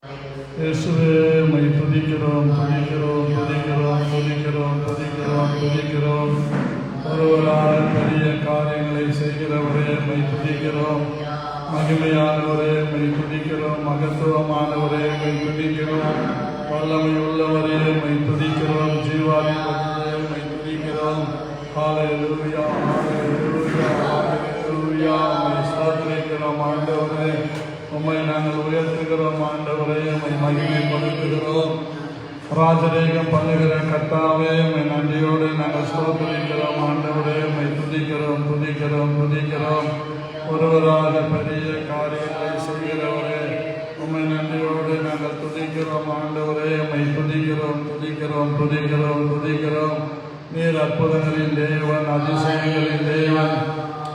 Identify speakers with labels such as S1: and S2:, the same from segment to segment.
S1: இயேசுவே உம்மை துதிக்கிறோம் துதிக்கிறோம் துதிக்கிறோம் துதிக்கிறோம் துதிக்கிறோம் துதிக்கிறோம். ஒருவரால் பெரிய காரியங்களை செய்கிறவரே உம்மை துதிக்கிறோம். மகிமையானவரே உம்மை துதிக்கிறோம். மகத்துவமானவரே உம்மை துதிக்கிறோம். வல்லமை உள்ளவரே உம்மை துதிக்கிறோம். ஜீவாதிபதியே உம்மை துதிக்கிறோம். ஹல்லேலூயா ஹல்லேலூயா ஹல்லேலூயா. உம்மை ஸ்தோத்திரிக்கிறோம் ஆண்டவரே. உம்மை நாங்கள் உயர்த்துகிறோம் ஆண்டவரே. உம்மை மகிமைப்படுத்துகிறோம். ராஜரீகம் பண்ணுகிற கர்த்தாவே உம்மை நன்றியோடு நாங்கள் ஸ்தோத்திரிக்கிறோம் ஆண்டவரே. உம்மை துதிக்கிறோம் துதிக்கிறோம் துதிக்கிறோம். ஒருவராக பெரிய காரியங்களை செய்கிறவரே உம்மை நன்றியோடு நாங்கள் துதிக்கிறோம் ஆண்டவரே. உம்மை துதிக்கிறோம் துதிக்கிறோம் துதிக்கிறோம் துதிக்கிறோம். நீர் அற்புதங்களின் தேவன், அதிசயங்களின் தேவன்,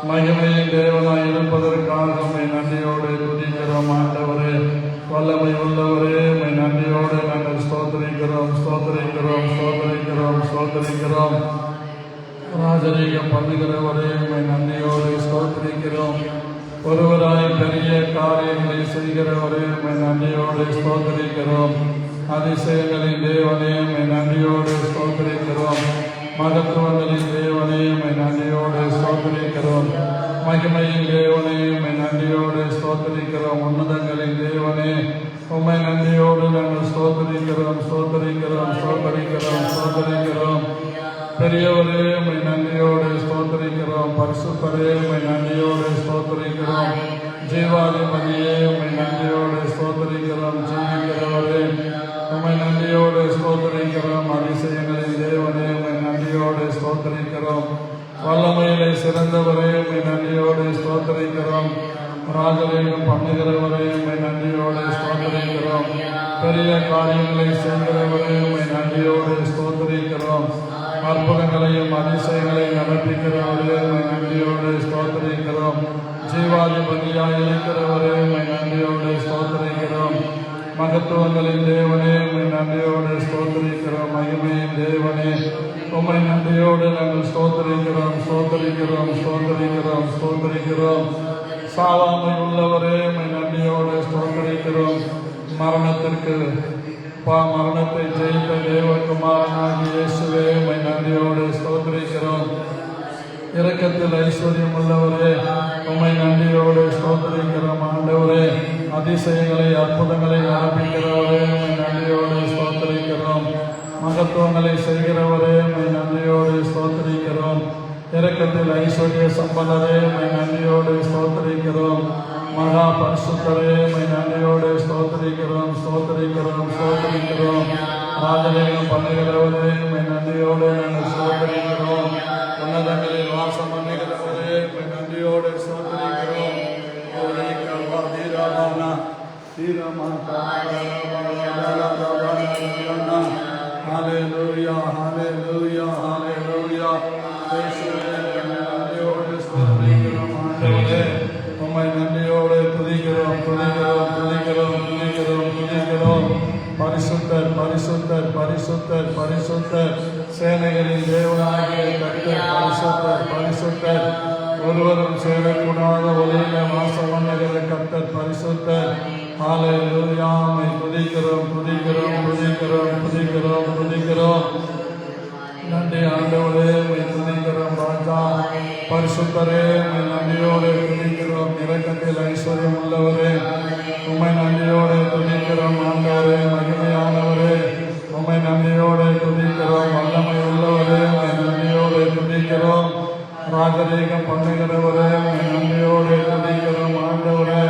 S1: மகிமையின் தேவனாய் இருப்பதற்காக உம்மை நன்றியோடு துதிக்கிறோம் ஆண்டவரே. வல்லமை உள்ளவரே உம்மை நன்றியோடு நாங்கள் ஸ்தோத்திரிக்கிறோம் ஸ்தோத்திரிக்கிறோம் ஸ்தோத்திரிக்கிறோம் ஸ்தோத்திரிக்கிறோம். ராஜரீகம் பண்ணுகிறவரே உம்மை நன்றியோடு ஸ்தோத்திரிக்கிறோம். ஒருவராய் பெரிய காரியங்களை செய்கிறவரே உம்மை நன்றியோடு ஸ்தோத்திரிக்கிறோம். அதிசயங்களின் தேவனே உம்மை நன்றியோடு ஸ்தோத்திரிக்கிறோம். மகத்துவங்களின் தேவனே உம்மை நன்றியோடு ஸ்தோத்திரிக்கிறோம். மகிமையின் தேவனே உம்மை நன்றியோடு ஸ்தோத்திரிக்கிறோம். உன்னதங்களின் தேவனே உம்மை நன்றியோடு நாங்கள் ஸ்தோத்திரிக்கிறோம் ஸ்தோத்திரிக்கிறோம் ஸ்தோத்திரிக்கிறோம் ஸ்தோத்திரிக்கிறோம். பெரியவரே உம்மை நன்றியோடு ஸ்தோத்திரிக்கிறோம். பரிசுத்தரே உம்மை நன்றியோடு ஸ்தோத்திரிக்கிறோம். ஜீவாதிபதியே உம்மை நன்றியோடு ஸ்தோத்திரிக்கிறோம். ஜீவிக்கிறவரே உம்மை நன்றியோடு ஸ்தோத்திரிக்கிறோம். அதிசயங்களின் தேவனே உம்மை நன்றியோடு ஸ்தோத்திரிக்கிறோம். வல்லமையிலே சிறந்தவரே உம்மை நன்றியோடு ஸ்தோத்திரிக்கிறோம். ராஜரீகம் பண்ணுகிறவரே உம்மை நன்றியோடு ஸ்தோத்திரிக்கிறோம். பெரிய காரியங்களை செய்கிறவரே உம்மை நன்றியோடு ஸ்தோத்திரிக்கிறோம். அற்புதங்களையும் அதிசயங்களையும் நடப்பிக்கிறவரே உம்மை நன்றியோடு ஸ்தோத்திரிக்கிறோம். ஜீவாதிபதியாய் இருக்கிறவரே உம்மை நன்றியோடு ஸ்தோத்திரிக்கிறோம். மகத்துவங்களின் தேவனே உம்மை நன்றியோடு ஸ்தோத்திரிக்கிறோம். மகிமையின் தேவனே உம்மை நன்றியோடு நாங்கள் ஸ்தோத்திரிக்கிறோம் ஸ்தோத்திரிக்கிறோம் ஸ்தோத்திரிக்கிறோம் ஸ்தோத்திரிக்கிறோம். சாவாமை உள்ளவரே உம்மை நன்றியோடு ஸ்தோத்திரிக்கிறோம். மரணத்தை ஜெயித்த தேவகுமாரனாகிய இயேசுவே உம்மை நன்றியோடு ஸ்தோத்திரிக்கிறோம். இரக்கத்தில் ஐஸ்வர்யம் உள்ளவரே உம்மை நன்றியோடு ஸ்தோத்திரிக்கிறோம் ஆண்டவரே. அதிசயங்களை அற்புதங்களை நடப்பிக்கிறவரே உம்மை நன்றியோடு ஸ்தோத்திரிக்கிறோம். மகத்துவங்களை செய்கிறவரே உம்மை நன்றியோடு ஸ்தோத்திரிக்கிறோம். இரக்கத்தில் ஐஸ்வர்ய சம்பந்தரே உம்மை நன்றியோடு ஸ்தோத்திரிக்கிறோம். மகா பரிசுத்தரே உம்மை நன்றியோடு ஸ்தோத்திரிக்கிறோம் ஸ்தோத்திரிக்கிறோம் ஸ்தோத்திரிக்கிறோம். ராஜரீகம் பண்ணுகிறவரே உம்மை நன்றியோடு நாங்கள் ஸ்தோத்திரிக்கிறோம். உன்னதங்களில் வாசம் பண்ணுகிறவரே உம்மை நன்றியோடு ஸ்தோத்திரிக்கிறோம். ஹல்லேலூயா ஹல்லேலூயா ஹல்லேலூயா. நன்றியோடு ஸ்தோத்திரிக்கிறோம் ஆண்டவரே. உம்மை நன்றியோடு துதிக்கிறோம் துதிக்கிறோம் துதிக்கிறோம் துதிக்கிறோம் துதிக்கிறோம். பரிசுத்தர் பரிசுத்தர் பரிசுத்தர் பரிசுத்தர். சேனைகளின் தேவனாகிய கர்த்தர் பரிசுத்தர் பரிசுத்தர். ஒருவரும் சேரக்கூடாத ஒளியில வாசம் பண்ணுகிற கர்த்தர் பரிசுத்தர். ஹல்லேலூயா. உம்மை துதிக்கிறோம் துதிக்கிறோம் துதிக்கிறோம் துதிக்கிறோம் துதிக்கிறோம். நன்றி ஆண்டவரே. உம்மை துதிக்கிறோம் ராஜா. பரிசுத்தரே உம்மை நன்றியோடு துதிக்கிறோம். இரக்கத்தில் ஐஸ்வர்யம் உள்ளவரே உம்மை நன்றியோடு துதிக்கிறோம் ஆண்டவரே. மகிமையானவரே உம்மை நன்றியோடு துதிக்கிறோம். வல்லமை உள்ளவரே உம்மை நன்றியோடு துதிக்கிறோம். ராஜரீகம் பண்ணுகிறவரே உம்மை நன்றியோடு துதிக்கிறோம் ஆண்டவரே.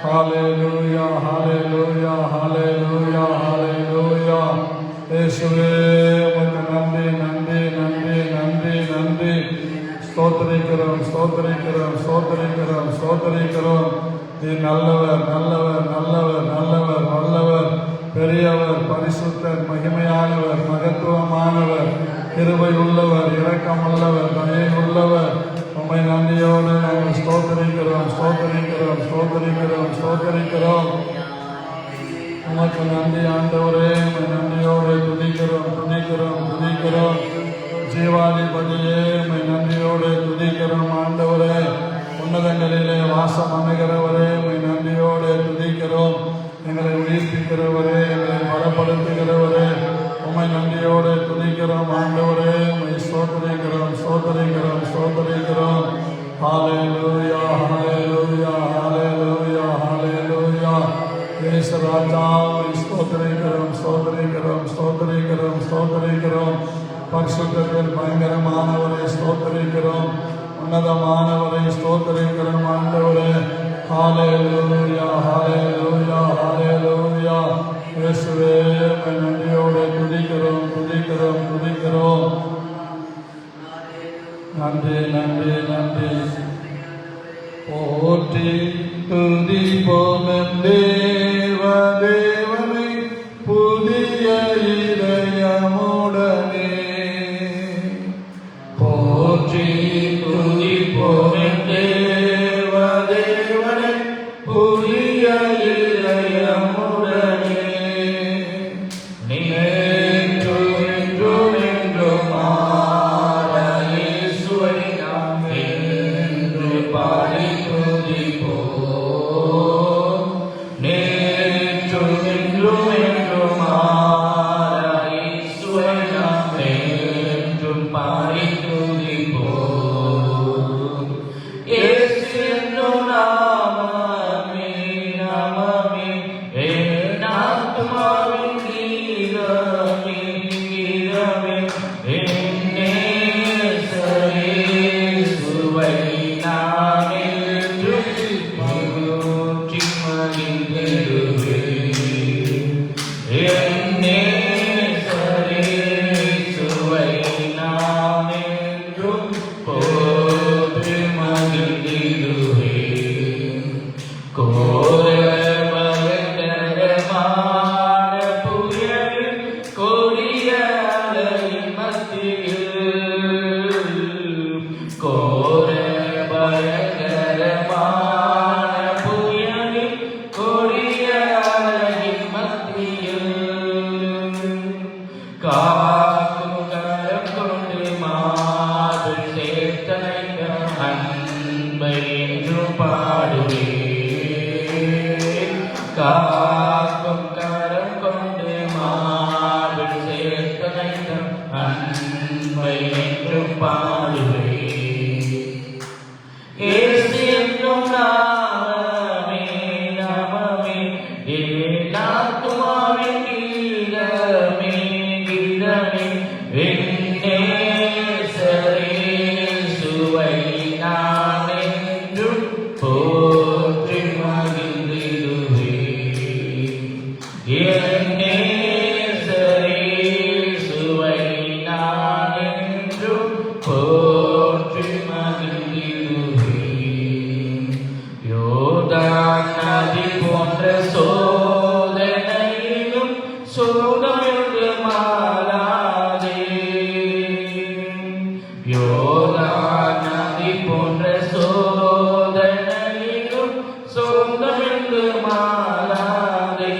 S1: ஹல்லேலூயா ஹல்லேலூயா ஹல்லேலூயா ஹல்லேலூயா. இயேசுவே உமக்கு நன்றி நன்றி நன்றி நன்றி நன்றி. ஸ்தோத்திரிக்கிறோம் ஸ்தோத்திரிக்கிறோம் ஸ்தோத்திரிக்கிறோம் ஸ்தோத்திரிக்கிறோம். நீ நல்லவர் நல்லவர் நல்லவர் நல்லவர் வல்லவர் பெரியவர் பரிசுத்தர் மகிமையானவர் மகத்துவமானவர் கிருபை உள்ளவர் இரக்கம் உள்ளவர் தயை உள்ளவர். உம்மை நன்றியோடு நாங்கள் ஸ்தோத்திரிக்கிறோம் ஸ்தோத்திரிக்கிறோம் ஸ்தோத்திரிக்கிறோம் ஸ்தோத்திரிக்கிறோம். உமக்கு நன்றி ஆண்டவரே. உம்மை நன்றியோடு துதிக்கிறோம் துதிக்கிறோம் துதிக்கிறோம். ஜீவாதிபதியே உம்மை நன்றியோடு துதிக்கிறோம் ஆண்டவரே. உன்னதங்களிலே வாசம் அமைகிறவரே உம்மை நன்றியோடு துதிக்கிறோம். எங்களை உயிர்ப்பிக்கிறவரே, எங்களை பலப்படுத்துகிறவரே, உம்மை நன்றியோடு துதிக்கிறோம் ஆண்டவரே. உம்மை ஸ்தோத்திரிக்கிறோம் ஸ்தோத்திரிக்கிறோம் ஸ்தோத்திரிக்கிறோம். ஹல்லேலூயா ஹல்லேலூயா ஹல்லேலூயா ஹல்லேலூயா. இயேசு ராஜா, உம்மை ஸ்தோத்திரிக்கிறோம் ஸ்தோத்திரிக்கிறோம் ஸ்தோத்திரிக்கிறோம் ஸ்தோத்திரிக்கிறோம். பரிசுத்தத்தில் பயங்கரமானவரை ஸ்தோத்திரிக்கிறோம், உன்னதமானவரை ஸ்தோத்திரிக்கிறோம் ஆண்டவரே. ஹல்லேலூயா ஹல்லேலூயா ஹல்லேலூயா. இயேசுவே, உம்மை நன்றியோடு துதிக்கிறோம் துதிக்கிறோம் துதிக்கிறோம். நன்றி நன்றி நன்றி. போற்றி துதிப்போம் தேவ தேவனை புதிய இதயமுடனே. போற்றி துதிப்போம் தேவ தேவனை புதிய இதயமுடனே. நேற்றும் இன்றும் என்றும் மாற இயேசுவை நாம் என்று பாடி துதிப்போம். நேற்றும் இன்றும் என்றும் மாற இயேசுவை நாம் என்றும் பாடி துதிப்போம். இயேசு என்னும் நாமமே நாமமே என் ஆத்துமாவின் கீதமே கீதமே. என் நேசரே இயேசுவை நான் என்றும் போற்றி மகிழ்ந்திடுவேன். என் நேசரே இயேசுவை நான் என்றும் போற்றி மகிழ்ந்திடுவேன். கோர பயங்கரமான புயலின் கொடிய அலையின் மத்தியில், கோர பயங்கரமான புயலின் கொடிய அலையின் மத்தியில், காக்கும் கரம் கொண்டு மார்பில் சேர்த்தணைக்க அன்பை என்றும் பாடுவேன். காக்கும் கரம் கொண்டு மார்பில் சேர்த்தணைக்க அன்பை என்றும் பாடுவேன். இயேசு என்னும் நாமமே நாமமே என் ஆத்துமாவின் கீதமே கீதமே. என் நேசரே இயேசுவை நான் என்றும் போற்றி மகிழ்ந்திடுவேன். என் நேசரே இயேசுவை நான் என்றும் போற்றி மகிழ்ந்திடுவேன். யோர்தான் நதி போன்ற சோதனையிலும் சோதனைக்கு மாறாதே. யோர்தான் நதி போன்ற சோதனையிலும் சோதனைக்கு மாறாதே.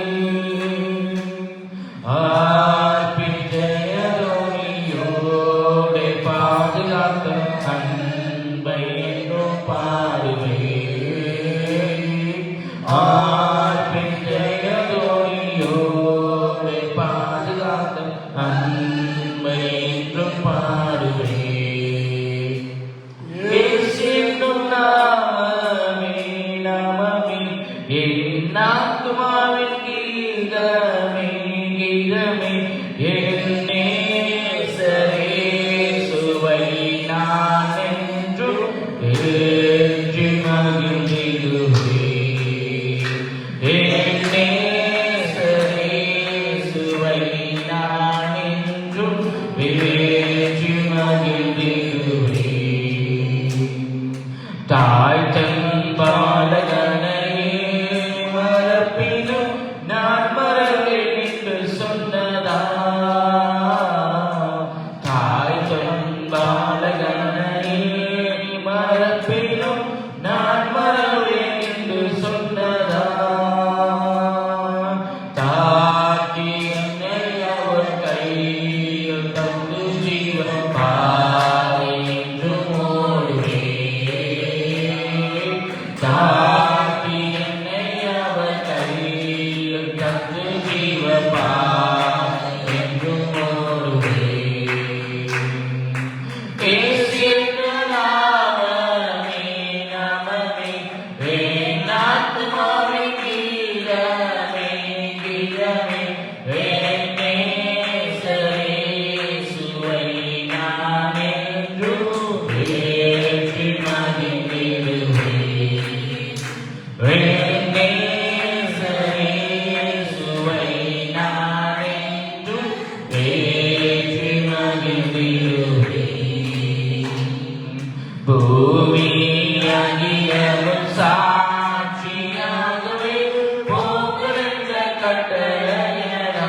S1: கட்டளையடா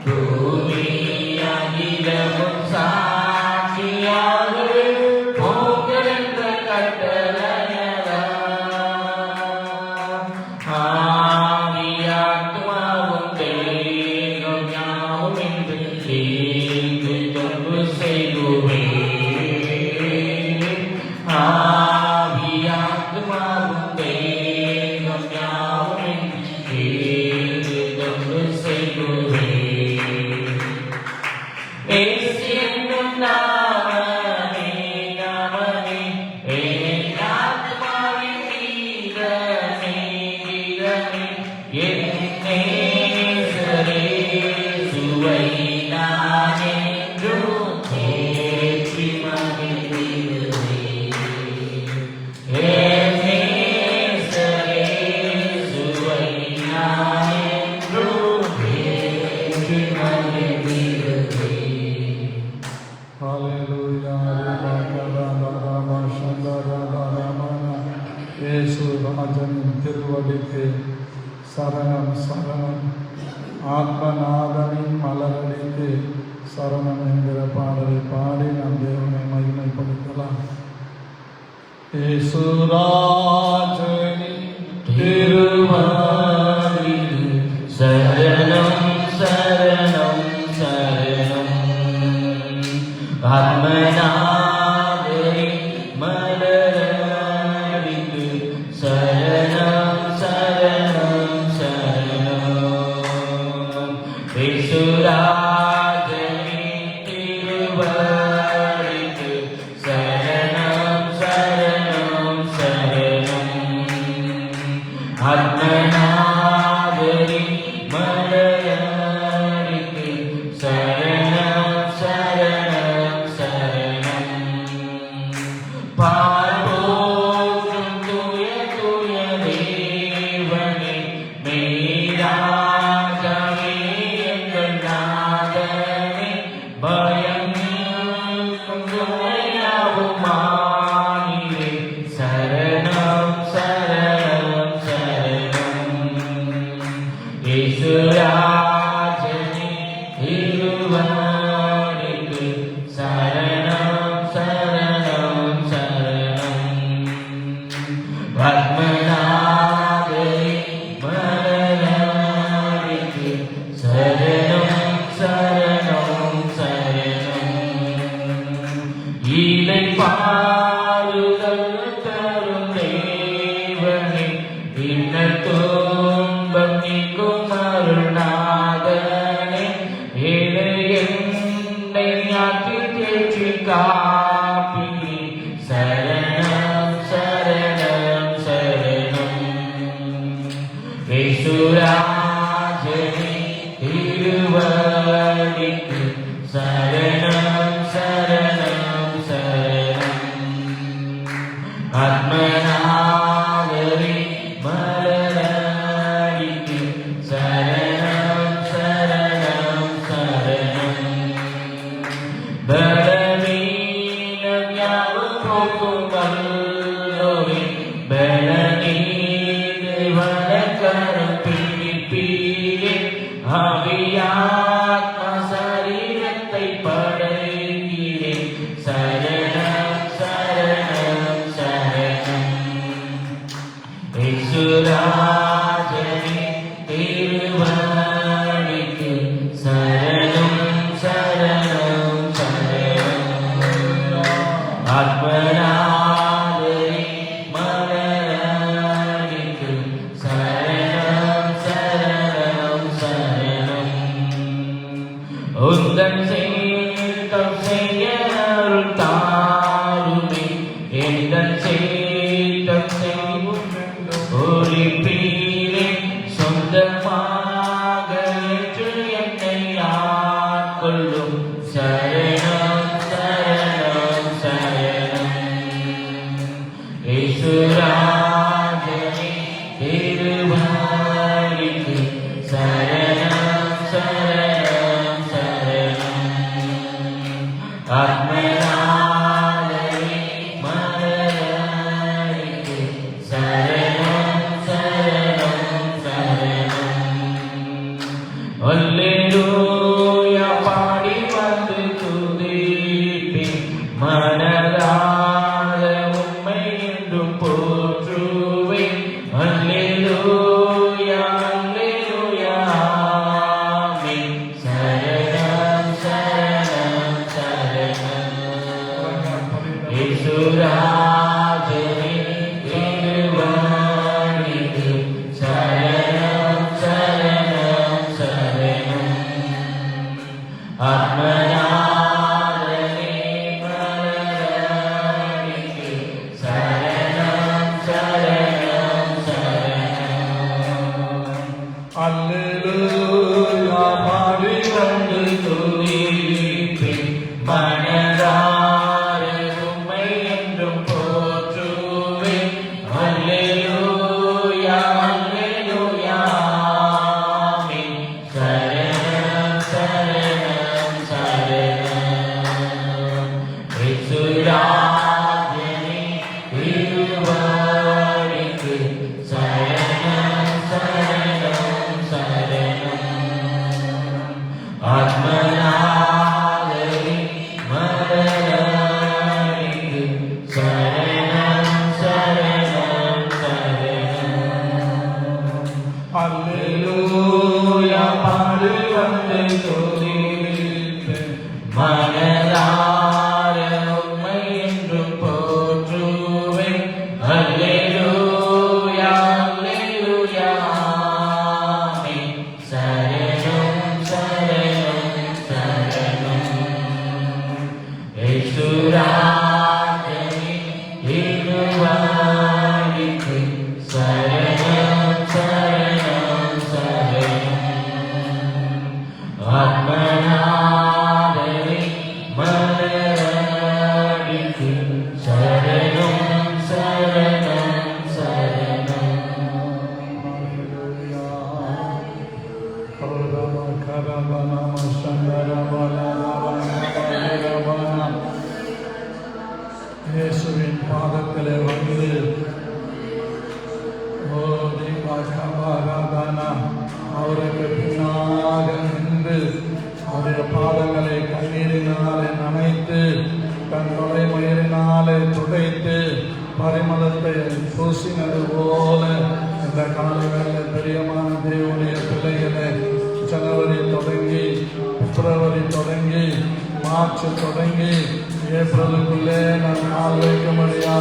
S1: பூமி அகிலமும் சாட்சியாக போங்கள் என்ற கட்டளையடா ஆவியாத்மாவும் தேகம் யாவும் என்று தீங்கு தொண்டு செய்துவே ஆவியாத்மாவும் தேகம் யாவும் என்று தீங்கு தொண்டு செய்துவே இயேசு என்னும் நாமமே நாமமே என் ஆத்மாவின் கீதமே கீதமே என் நேசரே சுவை நான் என்றும் ஏற்றி மகிழ்ந்திடுவேன் என் நேசரே சுவை நான் என்றும் ஏற்றி மகிழ்ந்திடுவேன்.
S2: Hallelujah. இயேசு ராஜனின் திருவடிக்கு சரணம் சரணம். ஆத்மநாதனின் மலரடிக்கு சரணம் என்கிற பாடலை பாடி நாம் தேவனை மகிமைப்படுத்தலாம். இயேசு ராஜனின்
S1: திருவாரில் சரணம் சரணம் சரணம் ஆத்மநாதரே மலரடிக்கு சரணம் சரணம் சரணம் இயேசுராஜனே திருவடிக்கு சரணம் சரணம் சரணம் ஆத்மநாதரே மலரடிக்கு சரணம் சரணம் சரணம் பார்வோற்றும் தூய தூய தேவனே மெய்யாகவே எங்கள் நாதனே பயம் நீக்கும் துணையாவுமானீரே சரணம் சரணம் சரணம் இயேசுராஜனே திருவடிக்கு சரணம் சரணம் சரணம் ஆத்மநாதரே மலரடிக்கு சரணம் சரணம் சரணம் இலை பாருதல் தரும் தேவனே இன்னல் துன்பம் நீக்கும் அருள்நாதனே ஏழை என்னை ஆற்றில் தேற்றி காப்பி சரணம் சரணம் சரணம் இயேசுராஜனே திருவடிக்கு சரணம் சரணம் சரணம் ஆத்மநாதரே மலரடிக்கு சரணம் சரணம் சரணம் பலவீனம் யாவும் போக்கும் வல்லோரே பலனீரை வளர்க்கரம் பிடிப்பீரே ஆவியாத்ம சரீரத்தை பட
S2: அல்லேலூயா பாடி வந்து
S1: துதிப்பேன். மனதார உம்மை என்றும் போற்றுவேன். அல்லேலூயா, அல்லேலூயா. ஆமென். சரணம், சரணம், சரணம். இயேசுராஜனே, திருவடிக்கு சரணம், சரணம், சரணம். ஆத்மநாதரே, மரணரிக்கு சரணம், சரணம், சரணம்.
S2: அல்லேலூயா பாடி வந்து துதிப்பேன்.
S1: மனதார உம்மை என்றும் போற்றுவேன். அல்லேலூயா, அல்லேலூயா. ஆமென். சரணம், சரணம், சரணம். இயேசுராஜனே, திருவடிக்கு சரணம், சரணம், சரணம். ஆத்மநாதரே, மலரடிக்கு சரணம், சரணம், சரணம்.
S2: இயேசுவின் பாதத்திலே வந்து அவருக்கு பின்னாக நின்று அவருடைய பாதங்களை கண்ணீரினாலே நனைத்து தன் தலைமயிரினாலே துடைத்து பரிமளத்தை பூசினது போல இந்த காலங்களில் பிரியமான தேவனுடைய பிள்ளைகளை ஜனவரி தொடங்கி பிப்ரவரி தொடங்கி மார்ச் தொடங்கி ஏப்ரலுக்குள்ளே நாம் நாள் வைக்க முடியா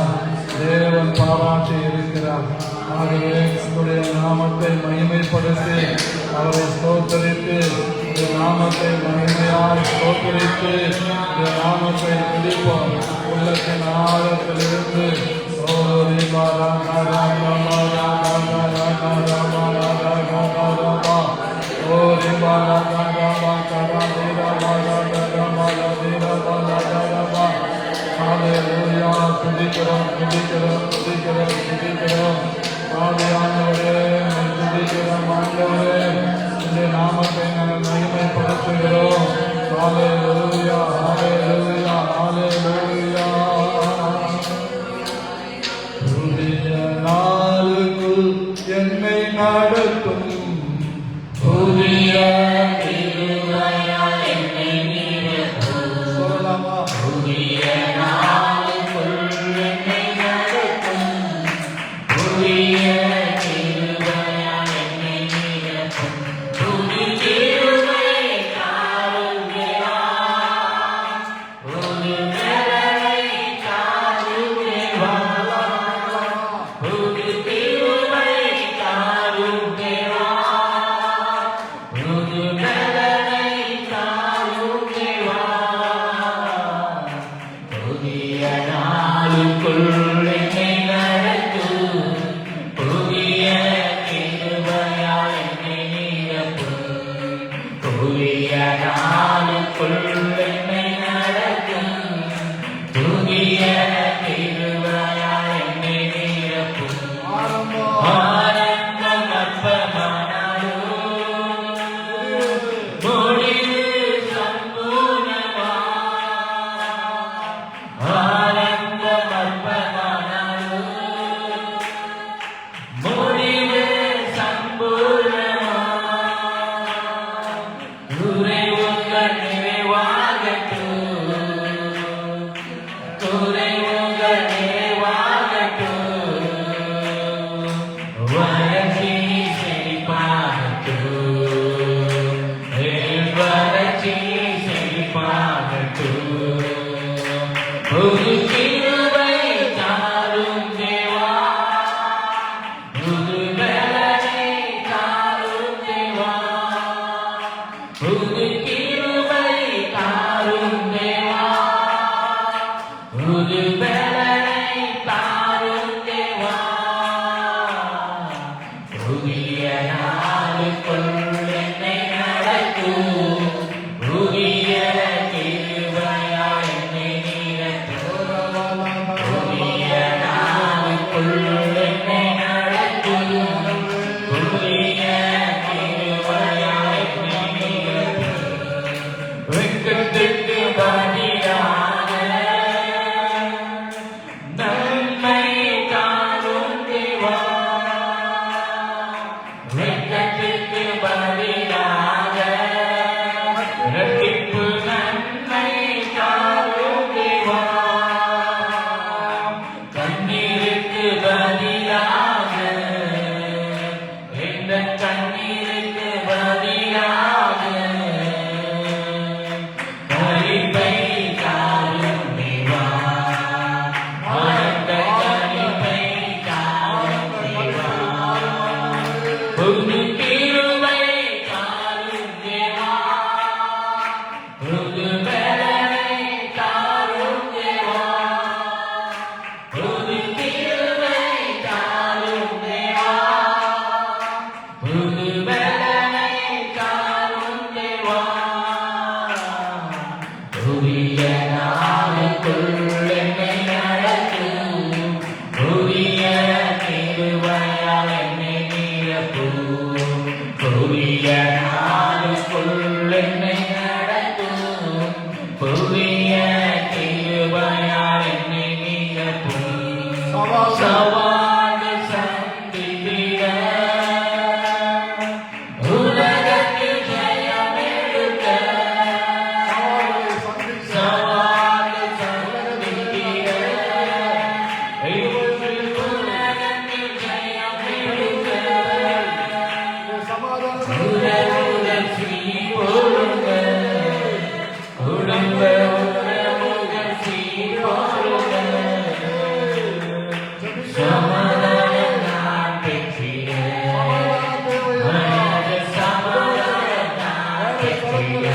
S2: தேவன் பாராட்டி இருக்கிறார். ஆகவே நம்முடைய நாமத்தை மகிமைப்படுத்தி அவரை ஸ்தோத்தரித்து இந்த நாமத்தை மகிமையாய் ஸ்தோத்தரித்து இந்த நாமத்தை பிடிப்போம். உள்ளத்தின் ஆழத்திலிருந்து துதிக்கிறோம் துதிக்கிறோம் துதிக்கிறோம் துதிக்கிறோம். ஆவியானவரே துதிக்கிறோம். ஆண்டவரே இந்த நாமத்தை நாங்கள் மகிமைப்படுத்துகிறோம். ஹல்லேலூயா, ஹல்லேலூயா, ஹல்லேலூயா. புதிய நாளுக்குள் என்னை நடத்தும்
S1: புதிய கிருபையால் என்னை நிரப்பும்.
S2: சொல்லலாமா?
S1: புதிய நாளுக்குள் என்னை நடத்தும். புதிய கிருபையால் என்னை நிரப்பும். புது கிருபை தாருகிறார். புது பலனை தாருகிறார். புது கிருபை தாருகிறார். நாளுக்குள் என்னை நடத்தும் புதிய கிருபையால் என்னை நிரப்பும் புதிய நாளுக்குள் என்னை நடத்தும் புதிய கிருபையால் என்னை நிரப்பும் வெட்கத்துக்கு பதிலாக நன்மை காணும் தேவா வெட்கத்துக்கு பதிலாக இரட்டிப்பு நன்மை காணும் தேவா கண்ணீருக்கு பதிலாக இந்த கண்ணீருக்கு பதிலாக கலிப்பை காணும் தேவா ஆனந்த கலிப்பை காணும் தேவா புது கிருபை காணும் தேவா புது பலனை காணும் தேவா புது கிருபை காணும் தேவா புது பலனை காணும் தேவா புதிய நாளுக்குள் என்னை நடத்தும் புதிய கிருபையால் என்னை நிரப்பும் புதிய நாளுக்குள் என்னை நடத்தும் புதிய கிருபையால் என்னை நிரப்பும் சவால்கள் சந்தித்திட உலகத்தில் ஜெயம் எடுக்க சவால்கள் சந்தித்திட உலகத்தில் ஜெயம் எடுக்க உறவுகள் சீர்பொருங்க குடும்ப உறவுகள் சீர்பொருங்க சமாதானம் நான் பெற்றிட மனத சமாதானம் நான் பெற்றிட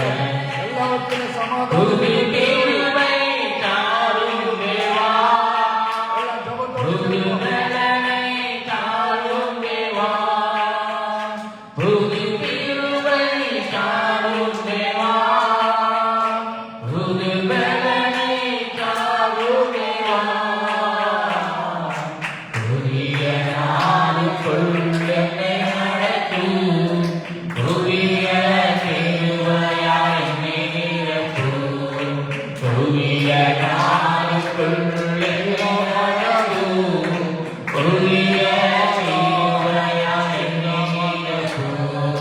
S1: புது கிருபை தாரும் தேவா புது பலனை தாரும் தேவா புது கிருபை தாரும் தேவா புது பலனை தாரும் தேவா புதிய நாளுக்குள் என்னை நடத்தும் புதிய கிருபையால் என்னை நிரப்பும் புதிய நாளுக்குள் என்னை நடத்தும் புதிய கிருபையால் என்னை நிரப்பும்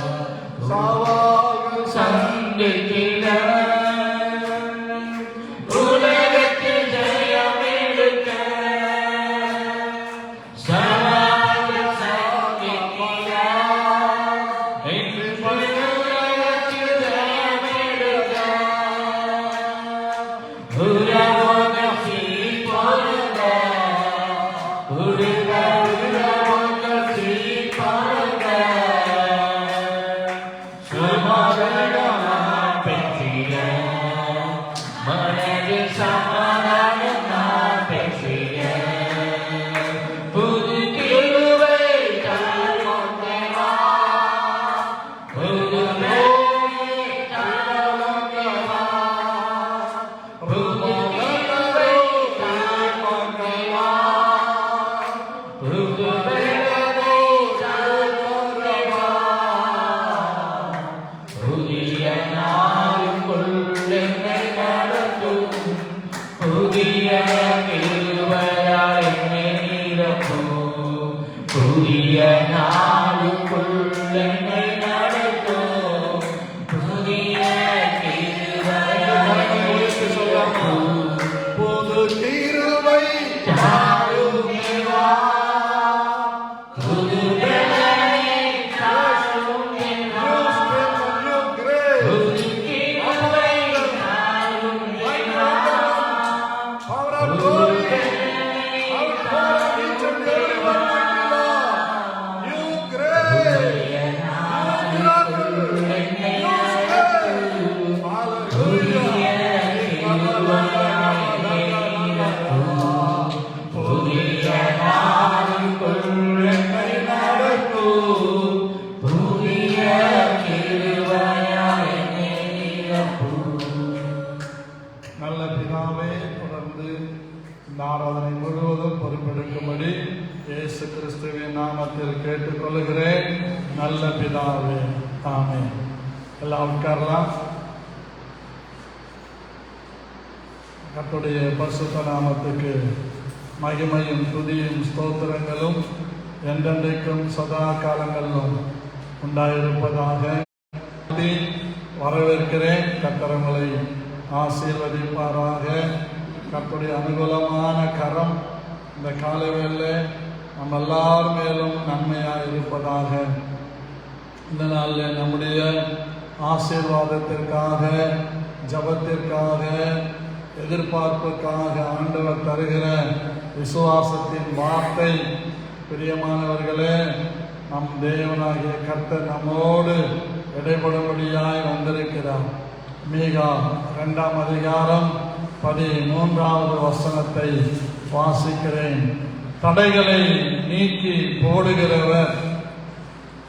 S2: நாமத்தில் கேட்டுக்கொள்கிறேன் நல்ல பிதாவே, ஆமென். எல்லாம் உட்காரலாம். கர்த்தருடைய பரிசுத்த நாமத்துக்கு மகிமையும் துதியும் ஸ்தோத்திரங்களும் என்றென்றைக்கும் சதா காலங்களிலும் உண்டாயிருப்பதாக வரவேற்கிறேன். கர்த்தரங்களை ஆசீர்வதிப்பாராக. கர்த்தருடைய அனுகூலமான கரம் இந்த காலவேளை நம்ம எல்லார் மேலும் நன்மையாக இருப்பதாக. இந்த நாளில் நம்முடைய ஆசீர்வாதத்திற்காக, ஜபத்திற்காக, எதிர்பார்ப்புக்காக ஆண்டவர் தருகிற விசுவாசத்தின் வார்த்தை, பிரியமானவர்களே, நம் தேவனாகிய கர்த்தர் நம்மோடு இடைபடும்படியாய் வந்திருக்கிறார். மீகா 2ஆம் அதிகாரம் 13வது வசனத்தை வாசிக்கிறேன். தடைகளை நீக்கி போடுகிறவர்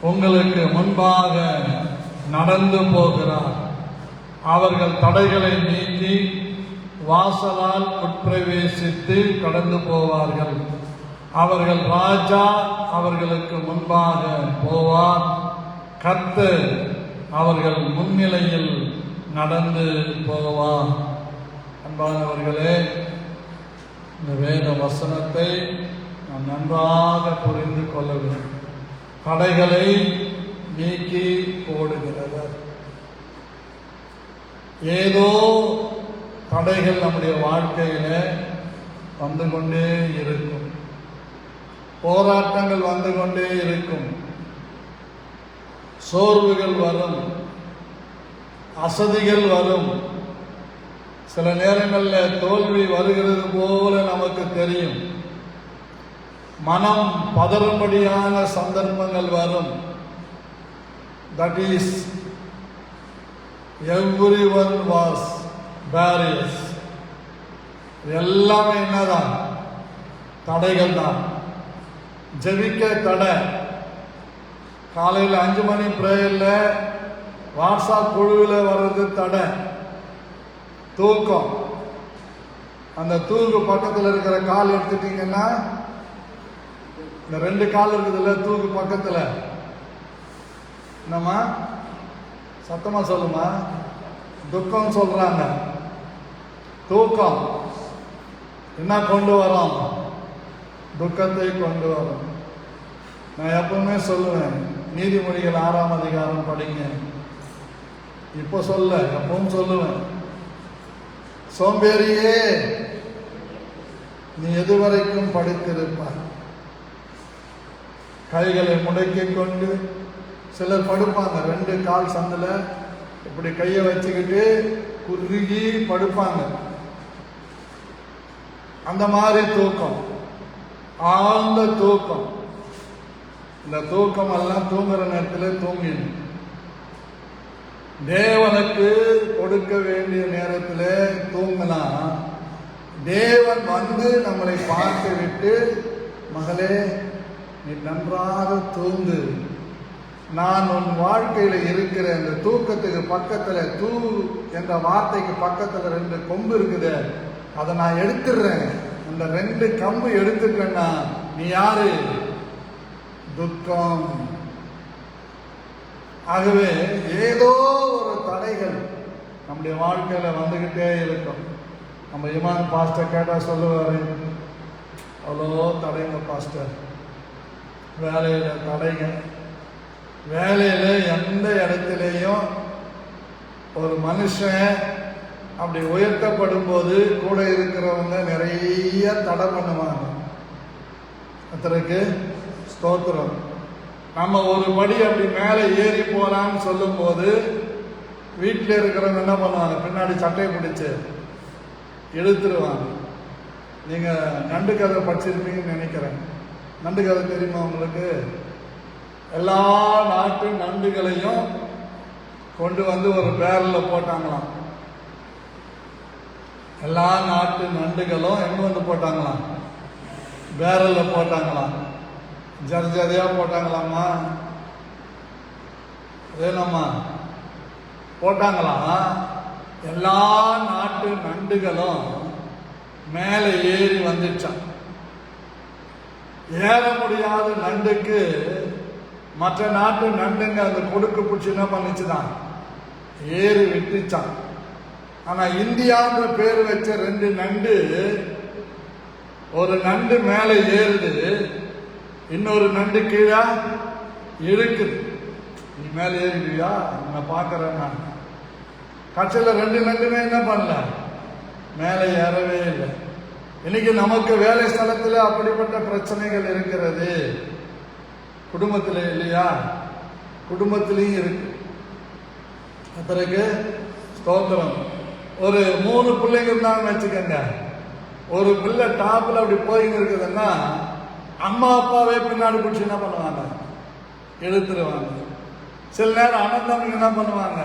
S2: உங்களுக்கு முன்பாக நடந்து போகிறார். அவர்கள் தடைகளை நீக்கி வாசலால் உட்பிரவேசித்து கடந்து போவார்கள். அவர்கள் ராஜா அவர்களுக்கு முன்பாக போவார். கர்த்தர் அவர்கள் முன்னிலையில் நடந்து போவார். அன்பானவர்களே, இந்த வேத வசனத்தை நாம் நன்றாக புரிந்து கொள்ள வேண்டும். தடைகளை நீக்கி போடுகிறவர். ஏதோ தடைகள் நம்முடைய வாழ்க்கையில வந்து கொண்டே இருக்கும். போராட்டங்கள் வந்து கொண்டே இருக்கும். சோர்வுகள் வரும், அசதிகள் வரும். சில நேரங்களில் தோல்வி வருகிறது போல நமக்கு தெரியும். மனம் பதறும்படியான சந்தர்ப்பங்கள் வரும். That is everyone was barriers. எல்லாமே என்னதான்? தடைகள் தான். ஜெபிக்க தடை. காலையில் 5 மணி பிரேயர்ல வாட்ஸ்அப் குழுவில் வர்றது தடை. தூக்கம், அந்த தூக்கு பக்கத்தில் இருக்கிற கால் எடுத்துட்டீங்கன்னா, இந்த 2 கால் இருக்குதுல்ல தூக்கு பக்கத்தில், என்னம்மா சத்தமா சொல்லுமா, துக்கம் சொல்றாங்க. தூக்கம் என்ன கொண்டு வரும்? துக்கத்தை கொண்டு வரும். நான் எப்பவுமே சொல்லுவேன், நீதிமொழிகள் 6ஆம் அதிகாரம் படிங்க. இப்போ சொல்ல, எப்பவும் சொல்லுவேன், சோம்பேறியே நீ எதுவரைக்கும் படுத்திருப்பாய்? கைகளை முடக்கிக் கொண்டு சிலர் படுப்பாங்க. 2 கால் சந்தில இப்படி கையை வச்சுக்கிட்டு குறுகி படுப்பாங்க. அந்த மாதிரி தூக்கம், ஆழ்ந்த தூக்கம். இந்த தூக்கம் எல்லாம் தூங்குற நேரத்தில் தூங்கிடும். தேவனுக்கு கொடுக்க வேண்டிய நேரத்தில் தூங்கினா தேவன் வந்து நம்மளை பார்த்து விட்டு, மகளே நீ நன்றாக தூங்கு, நான் உன் வாழ்க்கையில இருக்கிற இந்த தூக்கத்துக்கு பக்கத்துல, தூ என்ற வார்த்தைக்கு பக்கத்துல 2 கொம்பு இருக்குது, அதை நான் எடுத்துடுறேன். அந்த 2 கம்பு எடுத்துட்டேன்னா நீ யாரு? துக்கம். ஆகவே ஏதோ ஒரு தடைகள் நம்முடைய வாழ்க்கையில வந்துகிட்டே இருக்கும். நம்ம இமான் பாஸ்டர் கேட்டா சொல்லுவாரு, அவ்வளோ தடைங்க பாஸ்டர், வேலையில தடைங்க. வேலையில எந்த இடத்திலையும் ஒரு மனுஷன் அப்படி உயர்த்தப்படும் போது கூட இருக்கிறவங்க நிறைய தடை பண்ணுவாங்க. அதற்கு ஸ்தோத்திரம். நம்ம ஒரு படி அப்படி மேலே ஏறி போலான்னு சொல்லும் போது வீட்டில் இருக்கிறவங்க என்ன பண்ணுவாங்க? பின்னாடி சட்டையை பிடிச்சு இழுத்துருவாங்க. நீங்க நண்டு கதை படிச்சிருப்பீங்கன்னு நினைக்கிறேன். நண்டு கதை தெரியுமா உங்களுக்கு? எல்லா நாட்டு நண்டுகளையும் கொண்டு வந்து ஒரு பேரல்ல போட்டாங்களாம். எல்லா நாட்டு நண்டுகளும் எங்க வந்து போட்டாங்களாம்? பேரல்ல போட்டாங்களாம். ஜர்ஜதையா போட்டாங்களாமா? வேணுமா? போட்டாங்களாம். எல்லா நாட்டு நண்டுகளும் மேலே ஏறி வந்துச்சான். ஏற முடியாத நண்டுக்கு மற்ற நாட்டு நண்டுங்க அந்த கொடுக்கு பிடிச்சி என்ன பண்ணிச்சுதான் ஏறி விட்டுச்சான். ஆனா இந்தியான்ற பேர் வச்ச 2 நண்டு, ஒரு நண்டு மேலே ஏறுது, இன்னொரு நண்டு கீழே இழுக்குது. நீ மேலே ஏறிடுவியா, நான் பார்க்கறேன். நான் கட்சியில் 2 நண்டுமே என்ன பண்ணல, மேலே ஏறவே இல்லை. இன்னைக்கு நமக்கு வேலை ஸ்தலத்தில் அப்படிப்பட்ட பிரச்சனைகள் இருக்கிறது. குடும்பத்தில் இல்லையா, குடும்பத்திலையும் இருக்கு. அதற்கு ஸ்தோத்திரம். ஒரு 3 பிள்ளைங்க இருந்தாங்கன்னு வச்சுக்கோங்க. ஒரு பிள்ளை டாப்ல அப்படி போயின்னு இருக்குதுன்னா அம்மா அப்பாவே பின்னாடி பிடிச்சி என்ன பண்ணுவாங்க, இழுத்துருவாங்க. சில நேரம் அனந்தவங்க என்ன பண்ணுவாங்க,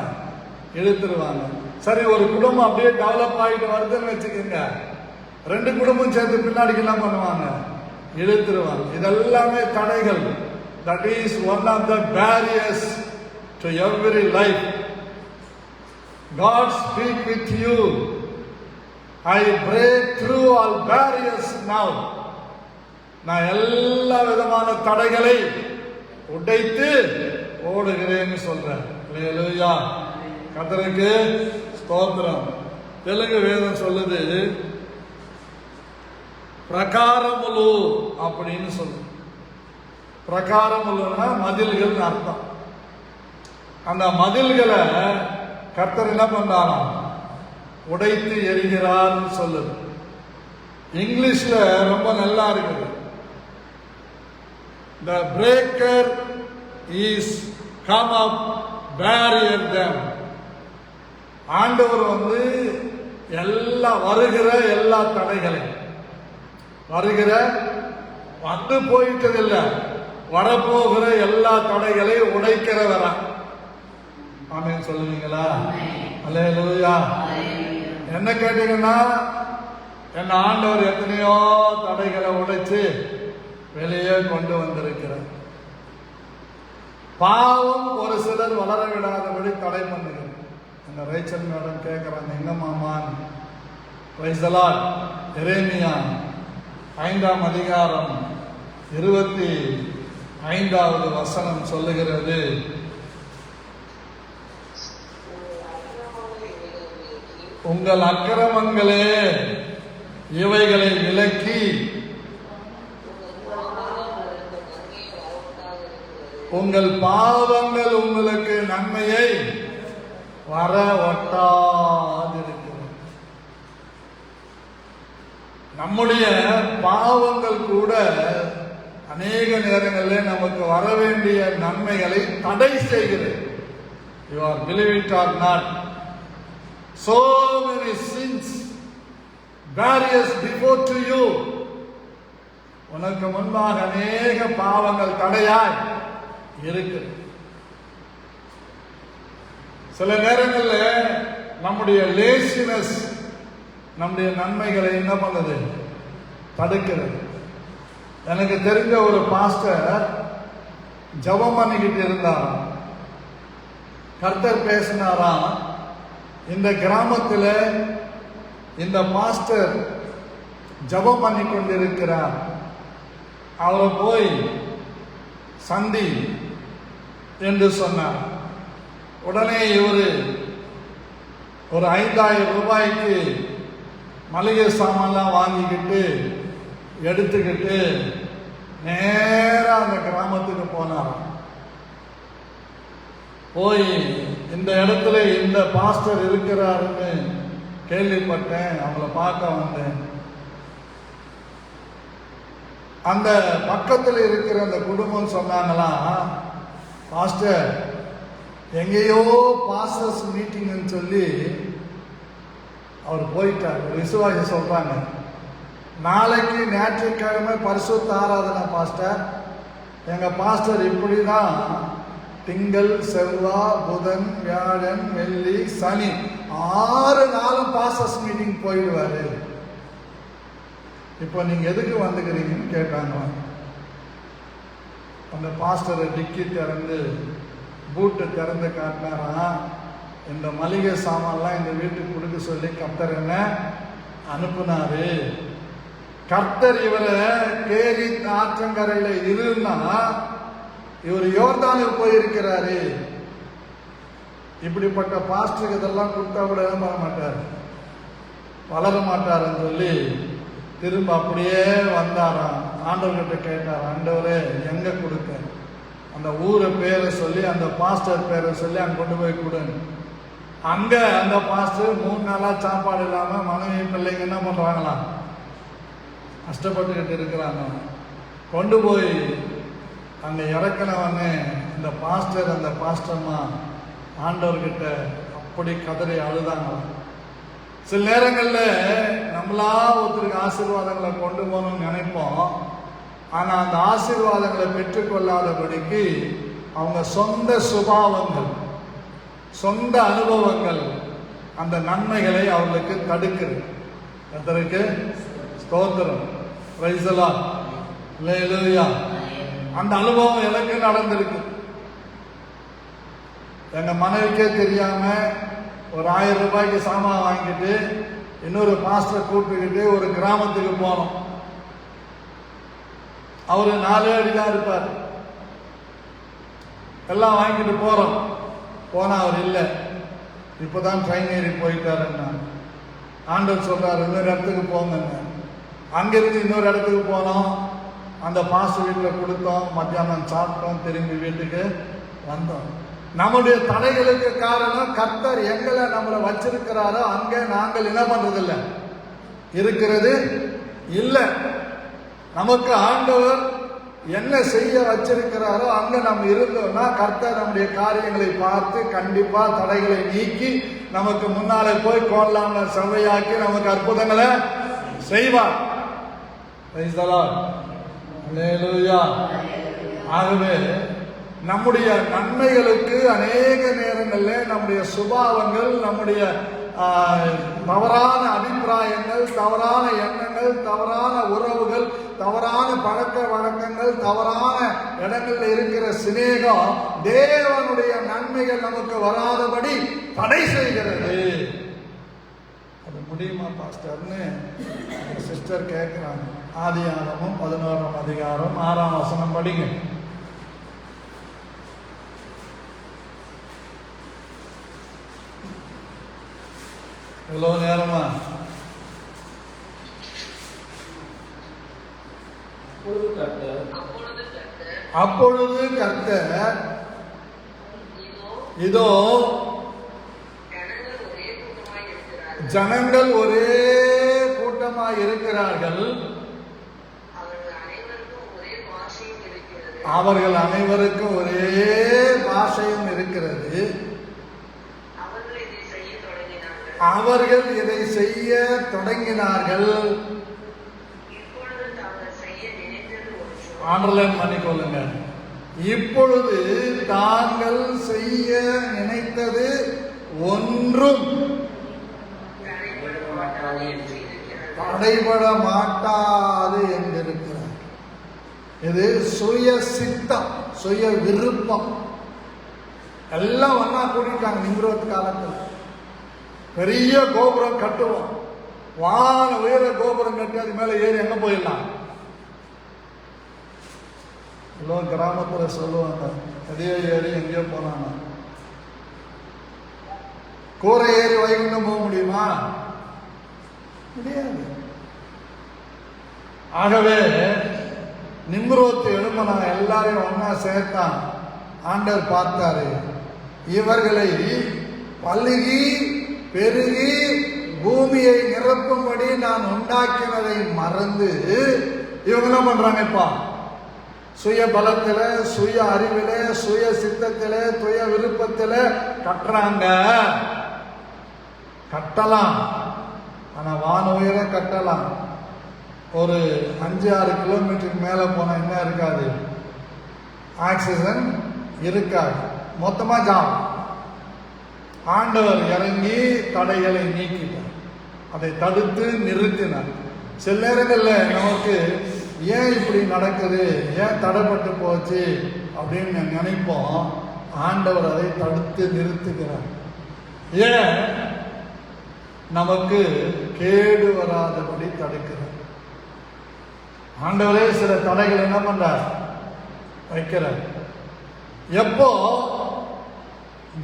S2: இழுத்துருவாங்க. சரி, ஒரு குடும்பம் அப்படியே டெவலப் ஆகிட்டு வருதுன்னு வச்சுக்கோங்க, 2 குடும்பம் சேர்ந்து பின்னாடிக்கு என்ன பண்ணுவாங்க, இழுத்துருவாங்க. இதெல்லாமே தடைகள். That is one of the barriers to every life. God speak with you. I break through all barriers now. நான் எல்லா விதமான தடைகளை உடைத்து ஓடுகிறேன்னு சொல்றேன். அல்லேலூயா. கர்த்தருக்கு ஸ்தோத்திரம். தெலுங்கு வேதம் சொல்லுது பிரகாரமுலு அப்படின்னு சொல்லு. பிரகாரமுலுன்னா மதில்கள் அர்த்தம். அந்த மதில்களை கர்த்தர் என்ன பண்றாராம், உடைத்து எறிகிறார்னு சொல்லுது. இங்கிலீஷ்ல ரொம்ப நல்லா இருக்குது. The breaker is come up barrier them. ஆண்டவர் எல்லா வருகிற எல்லா தடைகளையும், வருகிற வந்து போயிட்டதில்லை, வரப்போகிற எல்லா தடைகளையும் உடைக்கிறவரா. ஆமென் சொல்லுவீங்களா? அல்லேலூயா. என்ன கேட்டீங்கன்னா, என்ன ஆண்டவர் எத்தனையோ தடைகளை உடைச்சு வெளியே கொண்டு வந்திருக்கிறார். பாவம் ஒரு சிலர் வளர விடாதபடி தடை பண்ணுகிறது. அந்த ரேச்சல் மேடம் கேட்கிறாங்க, எங்க மாமான். Praise the Lord. எரேமியா 5ஆம் அதிகாரம் 25வது வசனம் சொல்லுகிறது, உங்கள் அக்கிரமங்களே இவைகளை விலக்கி உங்கள் பாவங்கள் உங்களுக்கு நன்மையை வர ஒட்டாதிருக்கிறது. நம்முடைய பாவங்கள் கூட அநேக நேரங்களில் நமக்கு வர வேண்டிய நன்மைகளை தடை செய்கிறது. You are believe it or not, so many sins, barriers before to you. உனக்கு முன்பாக அநேக பாவங்கள் தடையாய் இருக்கு. சில நேரங்களில் நம்முடைய லேசினஸ் நம்முடைய நன்மைகளை என்ன பண்ணுது, தடுக்கிறது. எனக்கு தெரிஞ்ச ஒரு பாஸ்டர் ஜெபம் பண்ணிக்கிட்டு இருந்தாராம். கர்த்தர் பேசினாராம், இந்த கிராமத்தில் இந்த பாஸ்டர் ஜெபம் பண்ணி கொண்டிருக்கிறார், அவரை போய் சந்தி என்று சொன்னார். உடனே இவர் ஒரு 5000 ரூபாய்க்கு மளிகை சாமான்லாம் வாங்கிக்கிட்டு எடுத்துக்கிட்டு நேராக அந்த கிராமத்துக்கு போனாராம். போய் இந்த இடத்துல இந்த பாஸ்டர் இருக்கிறாருன்னு கேள்விப்பட்டேன், அவங்கள பார்க்க வந்தேன். அந்த பக்கத்தில் இருக்கிற அந்த குடும்பம் சொன்னாங்களா, பாஸ்டர் எங்கேயோ பாஸ்டர்ஸ் மீட்டிங்னு சொல்லி அவர் போயிட்டார். விசுவாசி சொல்றாங்க, நாளைக்கு ஞாயிற்றுக்கிழமை பரிசுத்த ஆராதனை பாஸ்டர். எங்க பாஸ்டர் இப்படிதான் திங்கள் செவ்வாய் புதன் வியாழன் வெள்ளி சனி 6 நாளும் பாஸ்டர்ஸ் மீட்டிங் போயிடுவாரு. இப்போ நீங்க எதுக்கு வந்துக்கிறீங்கன்னு கேட்டாங்க. அந்த பாஸ்டரை டிக்கி திறந்து பூட்டை திறந்து காட்டினாரா, இந்த மளிகை சாமான்லாம் இந்த வீட்டுக்கு கொடுக்க சொல்லி கர்த்தர் என்ன அனுப்புனாரு. கர்த்தர் இவரை கேரி ஆற்றங்கரையில இருந்தா இவர் யோர்தானுக்கு போயிருக்கிறாரு. இப்படிப்பட்ட பாஸ்டருக்கு இதெல்லாம் கொடுத்தா கூட பண்ண மாட்டார், வளர மாட்டாருன்னு சொல்லி திரும்ப அப்படியே வந்தாராம். ஆண்டவர்கிட்ட கேட்டார், ஆண்டவரே எங்க கொடுக்க? அந்த ஊரை பேரை சொல்லி அந்த பாஸ்டர் பேரை சொல்லி அங்க கொண்டு போய் கொடுங்க. அங்க அந்த பாஸ்டர் 3 நாளா சாப்பாடு இல்லாம மனைவி பிள்ளைங்க என்ன பண்றாங்களாம், கஷ்டப்பட்டுக்கிட்டு இருக்கிறாங்க. கொண்டு போய் அங்க இறக்கினவன்னு இந்த பாஸ்டர் அந்த பாஸ்டர்மா ஆண்டவர்கிட்ட அப்படி கதறி அழுதாங்க. சில நேரங்கள்ல நம்மளா ஒருத்தருக்கு ஆசீர்வாதங்களை கொண்டு போகணும்னு நினைப்போம். ஆனா அந்த ஆசீர்வாதங்களை பெற்றுக்கொள்ளாதபடிக்கு அவங்க சொந்த சுபாவங்கள், சொந்த அனுபவங்கள் அந்த நன்மைகளை அவர்களுக்கு தடுக்குது. கர்த்தருக்கு ஸ்தோத்திரம், பிரைஸ் தி லார்ட், அல்லேலூயா. அந்த அனுபவம் எனக்கு நடந்திருக்கு. எங்க மனைவிக்கே தெரியாம ஒரு 1000 ரூபாய்க்கு சாமான் வாங்கிட்டு இன்னொரு பாஸ்டரை கூப்பிட்டுக்கிட்டு ஒரு கிராமத்துக்கு போனோம். அவரு 4 அடி தான் இருப்பார். எல்லாம் வாங்கிட்டு போறோம். போனா அவர் இல்லை, இப்பதான் ட்ரெயின் ஏறி போயிட்டாருன்னா. ஆண்டவர் சொல்றாரு இன்னொரு இடத்துக்கு போங்க. அங்கிருந்து இன்னொரு இடத்துக்கு போனோம். அந்த பாஸ்டர் வீட்டில் கொடுத்தோம், மத்தியானம் சாப்பிட்டோம், திரும்பி வீட்டுக்கு வந்தோம். நம்முடைய தடைகளுக்கு காரணம் கர்த்தர் எங்களை நம்மளை வச்சிருக்கிறாரோ அங்கே நாங்கள் என்ன பண்றதில்லை, இருக்கிறது இல்லை. நமக்கு ஆண்டவர் என்ன செய்ய வச்சிருக்கிறாரோ அங்க நம்ம இருந்தோம்னா கர்த்தர் நம்முடைய காரியங்களை பார்த்து கண்டிப்பா தடைகளை நீக்கி நமக்கு முன்னாலே போய் கோலாம சபையாக்கி நமக்கு அற்புதங்களை செய்வார். ஆகவே நம்முடைய நன்மைகளுக்கு அநேக நேரங்களில் நம்முடைய சுபாவங்கள், நம்முடைய தவறான அபிப்பிராயங்கள், தவறான எண்ணங்கள், தவறான உறவுகள், தவறான பழக்க வழக்கங்கள், தவறான இடங்கள்ல இருக்கிற சிநேகம் தேவனுடைய நன்மைகள் நமக்கு வராதபடி தடை செய்கிறது. அது முடியுமா பாஸ்டர்னு சிஸ்டர் கேட்கிறாங்க. ஆதியாகமம் 11ஆம் அதிகாரம் 6ஆம் வசனம் படிங்க. எவ்வளவு நேரமா? அப்பொழுது கர்த்தர் இதோ ஜனங்கள் ஒரே கூட்டமாய் இருக்கிறார்கள், அவர்கள் அனைவருக்கும் ஒரே பாஷையும் இருக்கிறது. அவர்கள் இதை செய்ய தொடங்கினார்கள். ஆண்டர்லைன் பண்ணிக்கொள்ளுங்க. இப்பொழுது தாங்கள் செய்ய நினைத்தது ஒன்றும் தடைபட மாட்டாது என்றிருக்கிறார். இது சுய சித்தம், சுய விருப்பம். எல்லாம் ஒன்னா கூட்டிட்டாங்க. நிம்ரோத் காலத்தில் பெரிய கோபுரம் கட்டுவோம், வான உயர கோபுரம் கட்டி அது மேல ஏறி எங்க போயிடலாம். எல்லாம் கிராமத்துல சொல்லுவாங்க, எதையோ ஏறி எங்கேயோ போனாங்க. கூரை ஏறி வைகுண்டம் போக முடியுமா? முடியாது. ஆகவே நிம்ரோத்து எழுமனா எல்லாரையும் ஒன்னா சேர்த்தான். ஆண்டவர் பார்த்தாரு, இவர்களை பல்லுகி பெருகி பூமியை நிரப்பும்படி நான் உண்டாக்கினதை மறந்து இவங்க என்ன பண்றாங்க? இப்ப சுய பலத்தில, சுய அறிவில, சுய சித்தத்தில, சுய விருப்பத்தில கட்டுறாங்க. கட்டலாம், ஆனா வான உயர கட்டலாம். ஒரு 5-6 கிலோமீட்டருக்கு மேல போனா என்ன இருக்காது, ஆக்சிஜன் இருக்காது, மொத்தமா ஜாம். ஆண்டவர் இறங்கி தடைகளை நீக்கிட்டார், அதை தடுத்து நிறுத்தினார். சில நேரங்களில் நமக்கு ஏன் இப்படி நடக்குது, ஏன் தடைப்பட்டு போச்சு அப்படின்னு நினைப்போம். ஆண்டவர் அதை தடுத்து நிறுத்துகிறார். ஏன்? நமக்கு கேடு வராதபடி தடுக்கிறார். ஆண்டவரே சில தடைகள் என்ன பண்றார்? வைக்கிறார். எப்போ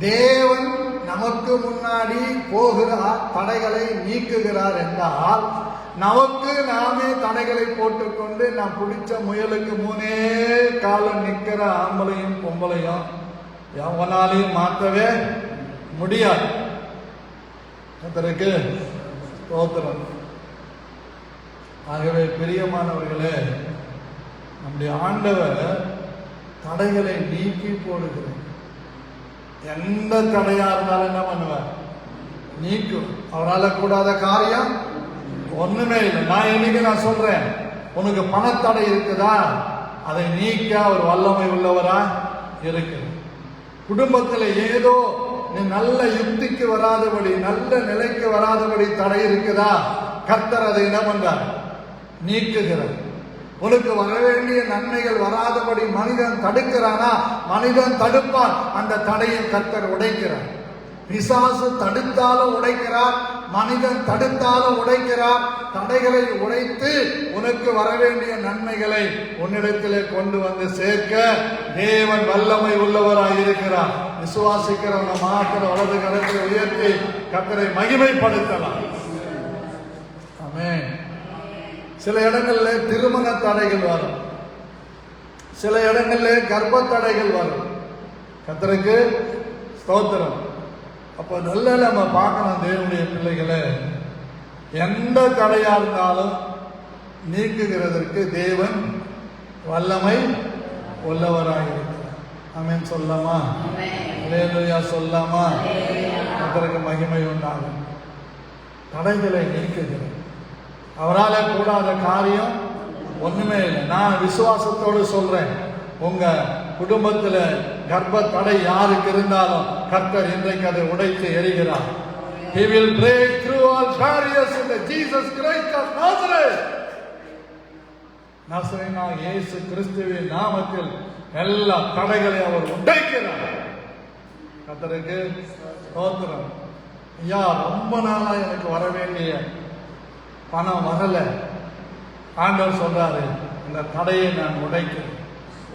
S2: தேவன் நமக்கு முன்னாடி போகிறார், தடைகளை நீக்குகிறார் என்றால், நமக்கு நாமே தடைகளை போட்டுக்கொண்டு நாம் பிடிச்ச முயலுக்கு மூணே காலம் நிற்கிற ஆம்பளையும் பொம்பளையும் எவனாலையும் மாற்றவே முடியாது. அதற்கு ஸ்தோத்திரம். ஆகவே பிரியமானவர்களே, நம்முடைய ஆண்டவர் தடைகளை நீக்கி போடுகிறார். எந்த தடையா இருந்தாலும் என்ன பண்ணுவார்? நீக்கும். அவரால் கூடாத காரியம் ஒண்ணுமே இல்லை. நான் சொல்றேன், உனக்கு பணத்தடை இருக்குதா, அதை நீக்க அவர் வல்லமை உள்ளவரா இருக்கு. குடும்பத்தில் ஏதோ நீ நல்ல யுக்திக்கு வராதபடி, நல்ல நிலைக்கு வராதபடி தடை இருக்குதா, கர்த்தர் அதை என்ன பண்றார்? நீக்குகிறார். உனக்கு வர வேண்டிய நன்மைகள் வராதபடி மனிதன் தடுக்கிறானா, மனிதன் தடுப்பான், அந்த தடையை கர்த்தர் உடைக்கிறார். பிசாசு தடுத்தாலும் உடைக்கிறார், மனிதன் தடுத்தாலும் உடைக்கிறார். தடைகளை உடைத்து உனக்கு வர வேண்டிய நன்மைகளை உன்னிடத்திலே கொண்டு வந்து சேர்க்க தேவன் வல்லமை உள்ளவராய் இருக்கிறார். விசுவாசிக்கிறவங்க மாத்திர வலது கரத்தை உயர்த்தி கர்த்தரை மகிமைப்படுத்தலாம். ஆமென். சில இடங்கள்ல திருமண தடைகள் வரும், சில இடங்கள்ல கர்ப்ப தடைகள் வரும். கர்த்தருக்கு ஸ்தோத்திரம். அப்ப நல்ல நம்ம பார்க்கணும், தேவனுடைய பிள்ளைகளை எந்த தடையா இருந்தாலும் நீக்குகிறதற்கு தேவன் வல்லமை உள்ளவராக இருக்கிறார். ஆமென் சொல்லாமா? அல்லேலூயா சொல்லாமா? கர்த்தருக்கு மகிமை உண்டாகும். தடைகளை நீக்குகிறார். அவரால் கூடாத காரியம் ஒண்ணுமே இல்லை. நான் விசுவாசத்தோடு சொல்றேன், உங்க குடும்பத்துல கர்ப்ப தடை யாருக்கு இருந்தாலும் கர்த்தர் இன்றைக்கு அதை உடைத்து எறிகிறார். He will break through all barriers in the Jesus Christ of Nazareth. நசரேயனாகிய இயேசு கிறிஸ்துவின் நாமத்தில் எல்லா தடைகளை அவர் உடைக்கிறார். கர்த்தருக்கு ஸ்தோத்திரம். ஐயா, ரொம்ப நாளா எனக்கு வர வேண்டிய பணம் வரல. ஆண்டவர் சொல்றாரு, இந்த தடையை நான் உடைக்கிறேன்.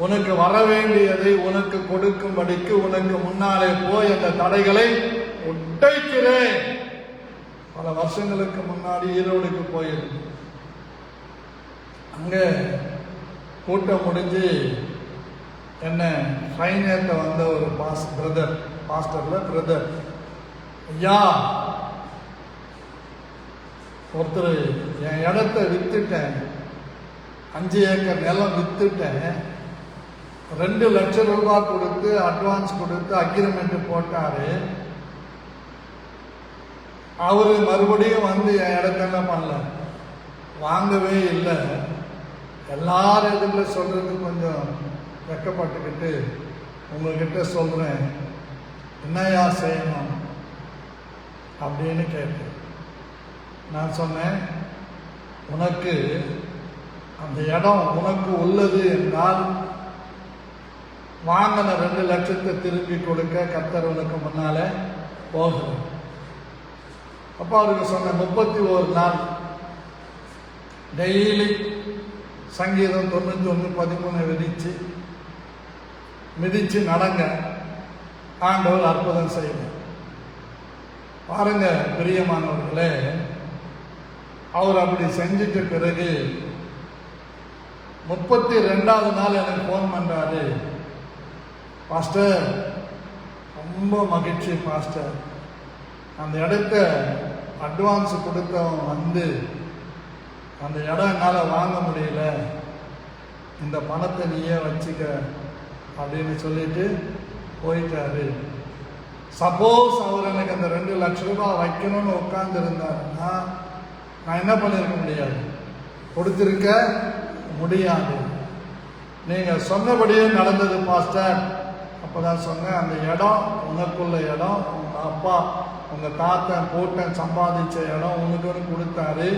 S2: உனக்கு வர வேண்டியதை உனக்கு கொடுக்கும்படிக்கு உனக்கு முன்னாலே போய் அந்த தடைகளை உடைக்கிறேன். பல வருஷங்களுக்கு முன்னாடி ஈரோடுக்கு போயிருக்கு. அங்க கூட்டம் முடிஞ்சு என்ன ட்ரெயின் ஏற்ற வந்த ஒரு பிரதர், ஐயா, ஒருத்தர் என் இடத்த வித்துட்டேன், 5 ஏக்கர் நிலம் வித்துட்டேன், 2 லட்சம் ரூபாய் கொடுத்து அட்வான்ஸ் கொடுத்து அக்ரிமெண்ட் போட்டாரு. அவரு மறுபடியும் வந்து என் இடத்த என்ன பண்ணல, வாங்கவே இல்லை. எல்லாரும் எதுல சொல்றது கொஞ்சம் வெக்கப்பட்டுக்கிட்டு உங்ககிட்ட சொல்றேன், என்னையா செய்யணும் அப்படின்னு கேட்டேன். நான் சொன்னேன், உனக்கு அந்த இடம் உனக்கு உள்ளது என்றால் வாங்கின 2 லட்சத்தை திருப்பி கொடுக்க கர்த்தர் உனக்கு முன்னால போகிறேன். அப்ப அவருக்கு சொன்ன 31 நாள் டெய்லி சங்கீதம் 91:13 மிதிச்சு நடங்க, ஆண்டவர் அற்புதம் செய்யுங்க. பாருங்க பிரியமானவர்களே, அவர் அப்படி செஞ்சிட்ட பிறகு 32வது நாள் எனக்கு போன் பண்றாரு, பாஸ்டர் ரொம்ப மகிழ்ச்சி பாஸ்டர், அந்த இடத்த அட்வான்ஸ் கொடுத்தவன் வந்து அந்த இடம் என்னால் வாங்க முடியல, இந்த பணத்தை நீயே வச்சுக்க அப்படின்னு சொல்லிட்டு போயிட்டாரு. சப்போஸ் அவர் எனக்கு அந்த 2 லட்சம் ரூபாய் வைக்கணும்னு உட்கார்ந்து இருந்தாருன்னா நான் என்ன பண்ணிருக்க முடியாது, கொடுத்திருக்க முடியாது. நீங்க சொன்னபடியே நடந்தது பாஸ்டர். அப்பதான் சொன்னேன், அந்த இடம் உனக்குள்ள இடம், உங்க அப்பா உங்க தாத்தன் போட்டன் சம்பாதிச்ச இடம் உனக்குன்னு கொடுத்தாரு.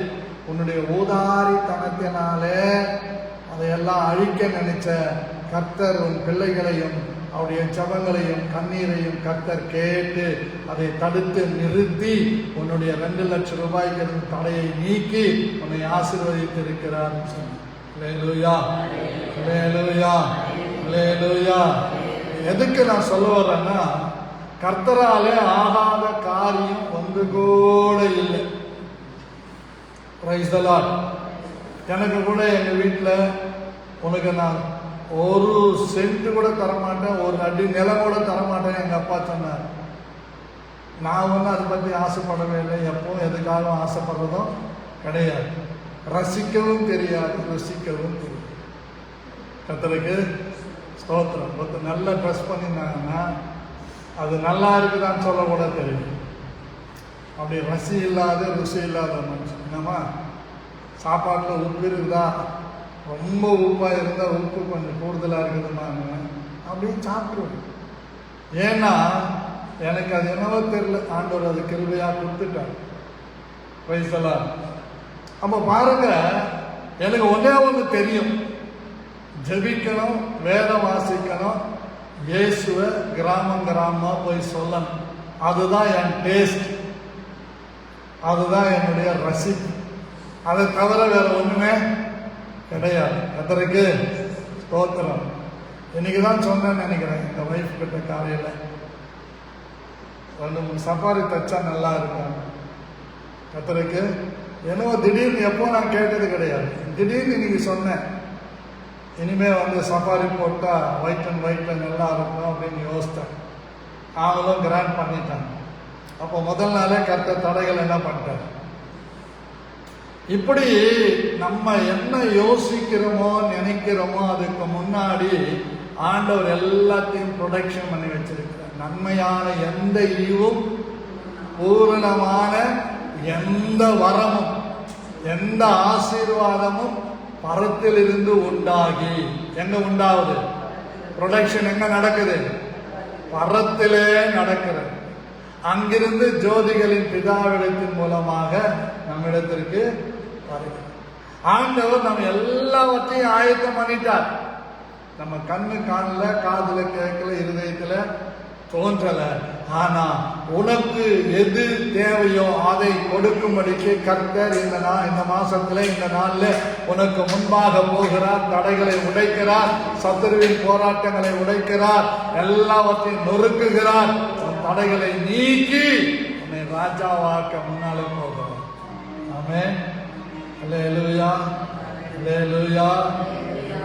S2: உன்னுடைய ஊதாரித்தனத்தினாலே அதையெல்லாம் அழிக்க நினைச்ச கர்த்தர் உன் பிள்ளைகளையும் அவருடைய ஜெபங்களையும் கண்ணீரையும் கர்த்தர் கேட்டு அதை தடுத்து நிறுத்தி உன்னுடைய 2 லட்சம் ரூபாய்க்கு தடையை நீக்கி உன்னை ஆசீர்வதித்து இருக்கிறார். அல்லேலூயா, அல்லேலூயா, அல்லேலூயா. எதுக்கு நான் சொல்ல வர்றேன்னா, கர்த்தராலே ஆகாத காரியம் ஒன்று கூட இல்லை. Praise the Lord. எனக்கு கூட எங்க வீட்டில் உனக்கு நான் ஒரு சென்ட் கூட தரமாட்டேன், ஒரு அடி நிலம் கூட தரமாட்டேன் எங்க அப்பா சொன்னார். நான் ஒன்றும் அதை பற்றி ஆசைப்படவே இல்லை, எப்பவும் எதுக்காகவும் ஆசைப்படுறதும் கிடையாது. ரசிக்கவும் தெரியாது, ருசிக்கவும் தெரியாது. கர்த்தருக்கு ஸ்தோத்திரம். ஒருத்தர் நல்லா ட்ரெஸ் பண்ணியிருந்தாங்கன்னா அது நல்லா இருக்குதான்னு சொல்ல கூட தெரியும். அப்படி ரசி இல்லாத ருசி இல்லாத மனுஷன். என்னம்மா சாப்பாட்டில் உப்பு இருக்குதா, ரொம்ப உப்பாக இருந்தால் உப்பு கொஞ்சம் கூடுதலாக இருக்குதுமாங்க அப்படின்னு சாப்பிடுவேன். ஏன்னா எனக்கு அது என்னவோ தெரியல, ஆண்டவர் அது கிருபையாக கொடுத்துட்டார். வயசெல்லாம் அப்போ பாருங்க, எனக்கு ஒன்றே ஒன்று தெரியும், ஜெபிக்கணும், வேதம் வாசிக்கணும், இயேசுவை கிராமமா போய் சொல்லணும். அதுதான் என் டேஸ்ட், அதுதான் என்னுடைய ரசிப்பு. அதை தவிர வேற ஒண்ணுமே கிடையாது. கர்த்தருக்கு ஸ்தோத்திரம். இன்னைக்கு தான் சொன்னேன்னு நினைக்கிறேன், இந்த வைஃப் கிட்ட காலையில் 2-3 சஃபாரி தச்சா நல்லா இருக்கும். கர்த்தருக்கு என்னவோ திடீர்னு எப்போ நான் கேட்டது கிடையாது, திடீர்னு இன்னைக்கு சொன்னேன், இனிமே சஃபாரி போட்டால் ஒயிட் அண்ட் ஒயிட்டில் நல்லா இருக்கும் அப்படின்னு யோசித்தேன். அவங்களும் கிராண்ட் பண்ணிட்டாங்க. அப்போ முதல் நாளே கர்த்தர் தடைகள் என்ன பண்ணிட்டார். இப்படி நம்ம என்ன யோசிக்கிறோமோ நினைக்கிறோமோ அதுக்கு முன்னாடி ஆண்டவர் எல்லாத்தையும் ப்ரொடக்ஷன் பண்ணி வச்சிருக்கிறார். நன்மையான எந்த ஈவும் பூரணமான எந்த வரமும் எந்த ஆசீர்வாதமும் பரத்திலிருந்து உண்டாகி எங்க உண்டாவது? ப்ரொடக்ஷன் எங்க நடக்குது? பரத்திலே நடக்கிறது. அங்கிருந்து ஜோதிகளின் பிதாவிடத்தின் மூலமாக நம்மிடத்திற்கு வருகிறது. ஆண்டவர் நம்ம எல்லாவற்றையும் ஆயத்தம் பண்ணிட்டார். நம்ம கண்ணு காணல, காதுல கேட்கல, இருதயத்துல தோன்றல. ஆனா உனக்கு எது தேவையோ அதை கொடுக்கும்படிக்கு கர்த்தர் இந்த மாசத்துல இந்த நாள்ல உனக்கு முன்பாக போகிறார். தடைகளை உடைக்கிறார், சத்துருவின் போராட்டங்களை உடைக்கிறார், எல்லாவற்றையும் நொறுக்குகிறார். தடைகளை நீக்கி உன்னை ராஜாவாக்க முன்னாலே போகிறார். ஆமென். அல்லேலூயா, அல்லேலூயா,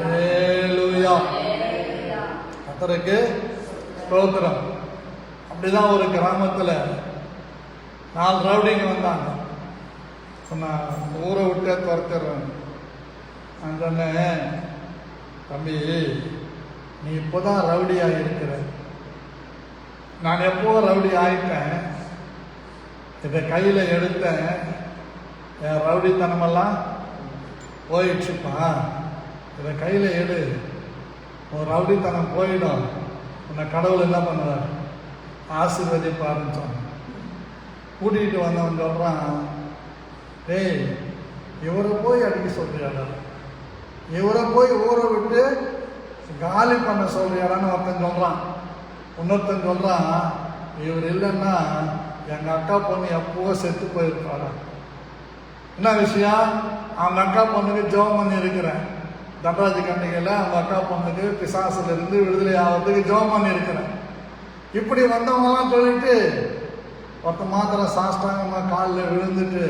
S2: அல்லேலூயா. கர்த்தருக்கு ஸ்தோத்திரம். அப்படிதான் ஒரு கிராமத்துல 4 ரவுடிங்க வந்தாங்க. நான் ஊரை விட்டே துரத்திடுறேன். நான் சொன்னேன், தம்பி நீ இப்போதான் ரவுடியாக இருக்கிற, நான் எப்போ ரவுடி ஆயிட்டேன், இதை கையில் எடுத்தேன், என் ரவுடித்தனமெல்லாம் போயிடுச்சுப்பா, இதை கையில் எடு, உன் ரவுடித்தனம் போயிடும், உன்னை கடவுள் என்ன பண்ணுவார்? ஆசீர்வதிப்பாருன்னு சொன்னான். கூட்டிகிட்டு வந்தவன் சொல்கிறான், டேய் இவரை போய் அடிக்க சொல்றியாடா, இவரை போய் ஊரை விட்டு காலி பண்ண சொல்றியாடான்னு ஒருத்தன் சொல்கிறான். இன்னொருத்தன் சொல்கிறான், இவர் இல்லைன்னா எங்கள் அக்கா பொண்ணு எப்போ செத்து போயிருப்பாடா. என்ன விஷயம்? அவங்க அக்கா பொண்ணுக்கு ஜெபம் பண்ணி இருக்கிறேன். தண்டராஜ் கண்டிகையில் அவங்க அக்கா பொண்ணுக்கு பிசாசுல இருந்து விடுதலை ஆகிறதுக்கு ஜெபம் பண்ணி இருக்கிறேன். இப்படி வந்தவங்கலாம் சொல்லிட்டு ஒருத்த மாத்திரம் சாஷ்டாங்கமாக காலில் விழுந்துட்டு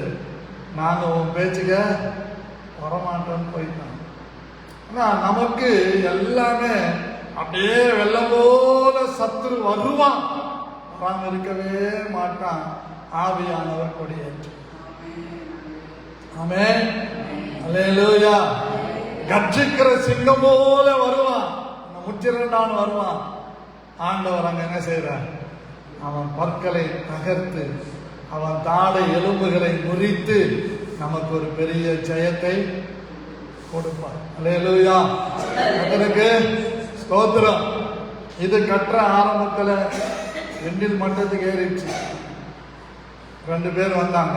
S2: நாங்கள் உன் பேச்சுக்க வரமாட்டோன்னு போயிட்டான். ஆனால் நமக்கு எல்லாமே அப்படியே வெள்ளம் போல சத்துரு வருவான், வராமல் இருக்கவே மாட்டான். ஆவியானவர் கொடியேற்று. ஆமென். அல்லேலூயா. கர்ஜிக்கிற சிங்கம் போல வருவான், முற்றிரண்டான் வருவான். ஆண்டவர் அங்க என்ன செய்யறார்? அவன் பற்களை தகர்த்து அவன் தாடை எலும்புகளை முறித்து நமக்கு ஒரு பெரிய ஜெயத்தை கொடுப்பார். அல்லேலூயா. கர்த்தருக்கு ஸ்தோத்திரம். இது கற்ற ஆரம்பத்தில் எண்டில் மட்டத்துக்கு ஏறிடுச்சு. 2 பேர் வந்தாங்க,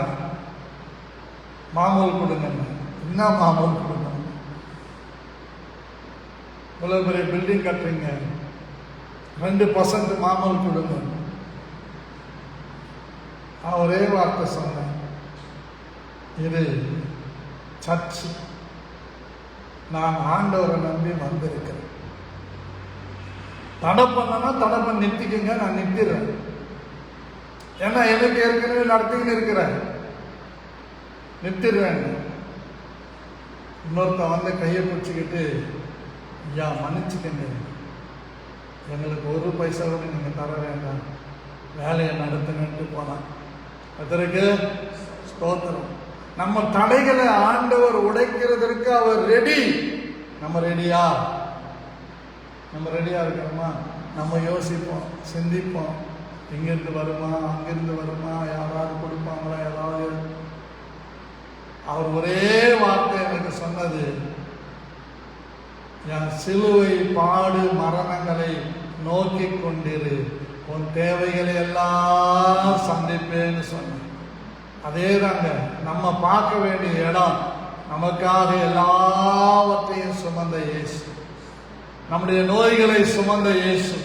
S2: மாமூல் கொடுங்க. என்ன மாமூல் கொடுங்க? இவ்வளோ பெரிய பில்டிங் கட்டுறீங்க, 2% மாமூல் கொடுங்க. நான் ஒரே வார்த்தை சொன்னேன், இது சர்ச், நான் ஆண்டவரை நம்பி வந்திருக்கிறேன். தடை பண்ணனா தடை பண்ணி நிறுத்திக்கங்க, நான் நிறுத்திடுறேன். ஏன்னா எனக்கு ஏற்கனவே நடத்திக்கின்னு இருக்கிறேன், நிறுத்திடுறேன். இன்னொருத்த வந்து கையை பிடிச்சிக்கிட்டு, ஐயா மன்னிச்சுக்கங்க, எங்களுக்கு ஒரு பைசா கூட நீங்கள் தர வேண்டாம், வேலையை நடத்துங்கன்ட்டு போனான். அதற்கு ஸ்தோத்திரம். நம்ம தடைகளை ஆண்டவர் உடைக்கிறதற்கு அவர் ரெடி. நம்ம ரெடியா? நம்ம ரெடியா இருக்கிறோமா? நம்ம யோசிப்போம், சிந்திப்போம், இங்கிருந்து வருமா, அங்கிருந்து வருமா, யாராவது கொடுப்பாங்களா, ஏதாவது. அவர் ஒரே வார்த்தை எனக்கு சொன்னது, என் சிலுவை பாடு மரணங்களை நோக்கி கொண்டிரு, உன் தேவைகளை எல்லாம் சந்திப்பேன்னு சொன்ன. அதே தாங்க நம்ம பார்க்க வேண்டிய இடம். நமக்காக எல்லாவற்றையும் சுமந்த இயேசு, நம்முடைய நோய்களை சுமந்த இயேசு,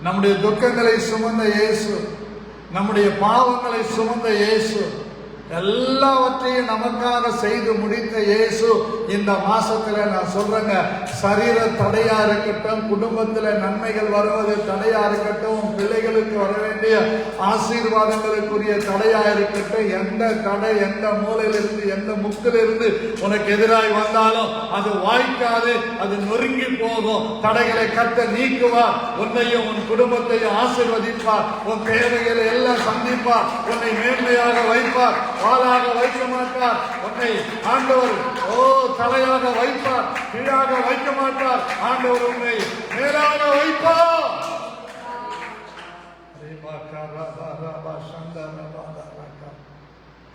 S2: நம்முடைய துக்கங்களை சுமந்த இயேசு, நம்முடைய பாவங்களை சுமந்த இயேசு, எல்லாவற்றையும் நமக்காக செய்து முடித்த இயேசு இந்த மாசத்துல நான் சொல்றேங்க, சரீர தடையா இருக்கட்டும், குடும்பத்துல நன்மைகள் வருவது தடையா இருக்கட்டும், பிள்ளைகளுக்கு வர வேண்டிய ஆசீர்வாதங்களுக்குரிய தடையா இருக்கட்டும், எந்த தடை எந்த மூலையிலிருந்து எந்த முக்கிலிருந்து உனக்கு எதிராய் வந்தாலும் அது வாய்க்காது, அது நொறுங்கி போகும். தடைகளை கத்த நீக்குவார், உன்னையும் உன் குடும்பத்தையும் ஆசீர்வதிப்பார், உன் தேவைகளை எல்லாம் சந்திப்பார், உன்னை மேன்மையாக வைப்பார், வாளாக வைக்க மாட்டார். உன்னை ஆண்டவர் தலையாக வைப்பார், கீழாக வைக்க மாட்டார். ஆண்டவர் உன்னை மேலாக வைப்பார்.